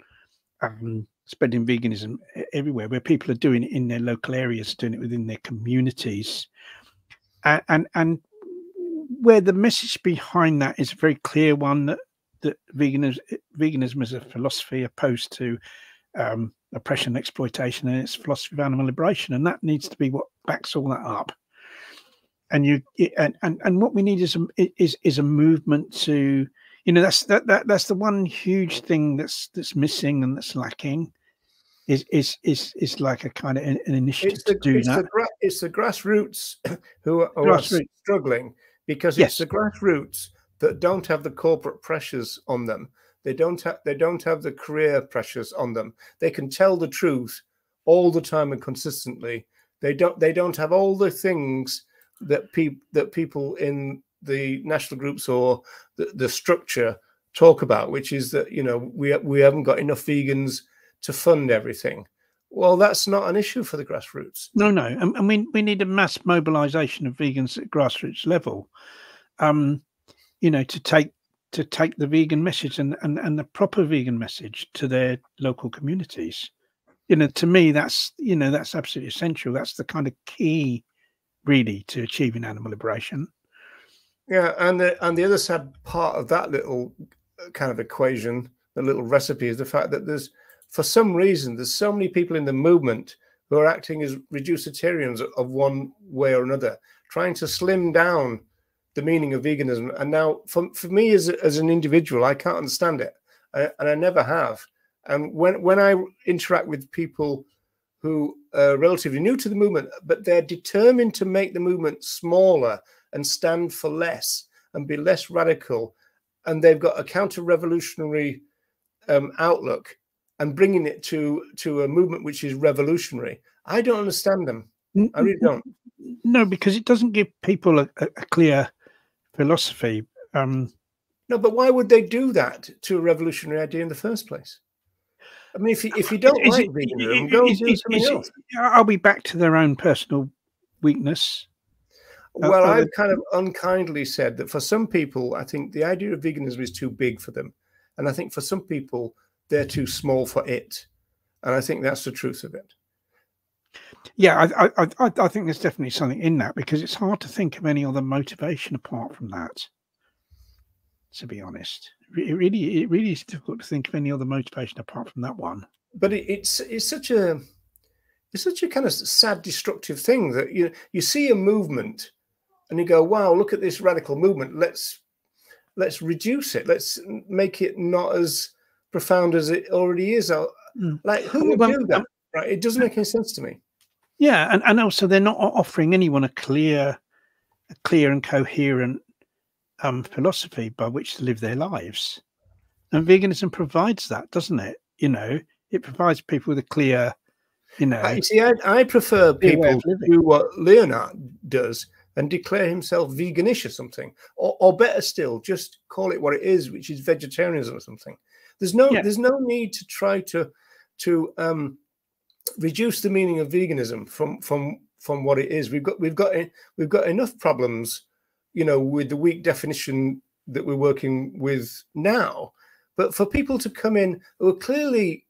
spreading veganism everywhere, where people are doing it in their local areas, doing it within their communities, and where the message behind that is a very clear one, that veganism is a philosophy opposed to oppression and exploitation, and it's philosophy of animal liberation, and that needs to be what backs all that up. And what we need is a movement to, you know, that's the one huge thing that's missing and that's lacking, is like a kind of an initiative to do that. It's the grassroots who are struggling, because it's the grassroots that don't have the corporate pressures on them. They don't have the career pressures on them. They can tell the truth all the time and consistently. They don't have all the things that people in the national groups or the structure talk about, which is that, you know, we haven't got enough vegans to fund everything. Well, that's not an issue for the grassroots. No, and we need a mass mobilization of vegans at grassroots level, you know, to take the vegan message and the proper vegan message to their local communities. to me, that's that's absolutely essential. That's the kind of key, really, to achieving animal liberation. Yeah, and the other sad part of that little kind of equation, the little recipe, is the fact that for some reason, there's so many people in the movement who are acting as reducitarians of one way or another, trying to slim down the meaning of veganism. And now, for me as an individual, I can't understand it, and I never have. And when I interact with people who are relatively new to the movement, but they're determined to make the movement smaller and stand for less and be less radical, and they've got a counter-revolutionary outlook and bringing it to a movement which is revolutionary, I don't understand them. I really don't. No, because it doesn't give people a clear philosophy. No, but why would they do that to a revolutionary idea in the first place? I mean, if you don't like veganism, go and do something else. Are we back to their own personal weakness? Well, I've kind of unkindly said that for some people, I think the idea of veganism is too big for them. And I think for some people, they're too small for it. And I think that's the truth of it. Yeah, I think there's definitely something in that, because it's hard to think of any other motivation apart from that, to be honest. It really is difficult to think of any other motivation apart from that one. But it's such a kind of sad, destructive thing that you see a movement and you go, wow, look at this radical movement. Let's reduce it. Let's make it not as profound as it already is. Like, who would do that? Right? It doesn't make any sense to me. Yeah, and also they're not offering anyone a clear and coherent philosophy by which to live their lives. And veganism provides that, doesn't it? It provides people with a clear, You see, I prefer people to do what Leonard does and declare himself veganish or something, or better still, just call it what it is, which is vegetarianism or something. There's no need to try to reduce the meaning of veganism from what it is. We've got enough problems, with the weak definition that we're working with now. But for people to come in who are clearly,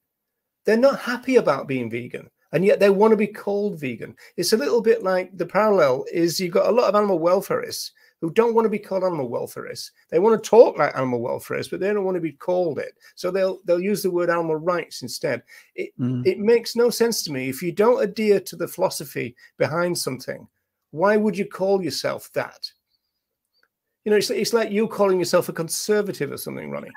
they're not happy about being vegan, and yet they want to be called vegan. It's a little bit like the parallel is you've got a lot of animal welfareists who don't want to be called animal welfareists. They want to talk like animal welfareists, but they don't want to be called it. So they'll use the word animal rights instead. It makes no sense to me. If you don't adhere to the philosophy behind something, why would you call yourself that? It's like you calling yourself a conservative or something, Ronnie.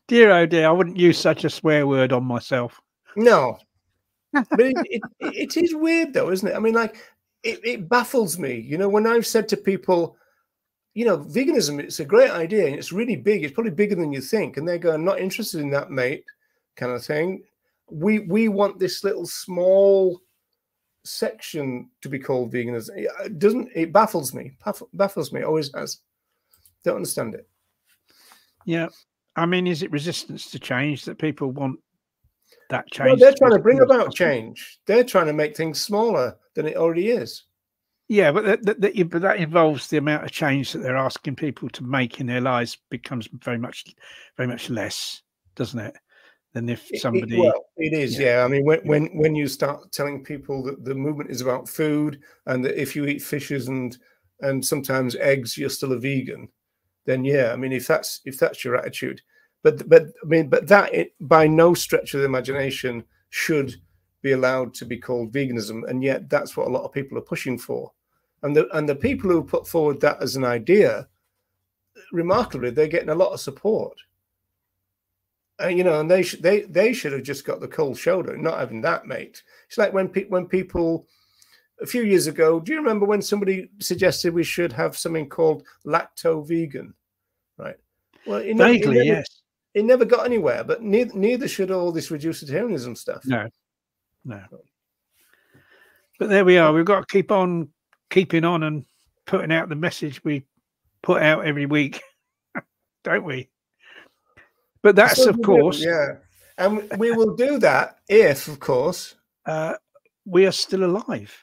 Dear, oh dear, I wouldn't use such a swear word on myself. No, but it is weird though, isn't it? I mean, like, it baffles me, when I've said to people, veganism, it's a great idea and it's really big. It's probably bigger than you think. And they go, I'm not interested in that, mate, kind of thing. We want this little small section to be called veganism. It baffles me. Baffles me. Always has. Don't understand it. Yeah. I mean, is it resistance to change that people want that change? Well, they're trying to bring about change. They're trying to make things smaller than it already is. Yeah, but that involves the amount of change that they're asking people to make in their lives becomes very much less, doesn't it? Than if somebody. Well, it is, yeah. I mean, when you start telling people that the movement is about food and that if you eat fishes and sometimes eggs, you're still a vegan, then yeah. I mean, if that's your attitude, but that by no stretch of the imagination should be allowed to be called veganism, and yet that's what a lot of people are pushing for. And the people who put forward that as an idea, remarkably, they're getting a lot of support. And they should have just got the cold shoulder, not having that, mate. It's like when people a few years ago, do you remember when somebody suggested we should have something called lacto-vegan, right? Well, vaguely, yes. It never got anywhere, but neither should all this reducitarianism stuff. No. But there we are. We've got to keep on keeping on and putting out the message we put out every week, don't we? But that's, of course, yeah. And we will do that if, of course, we are still alive.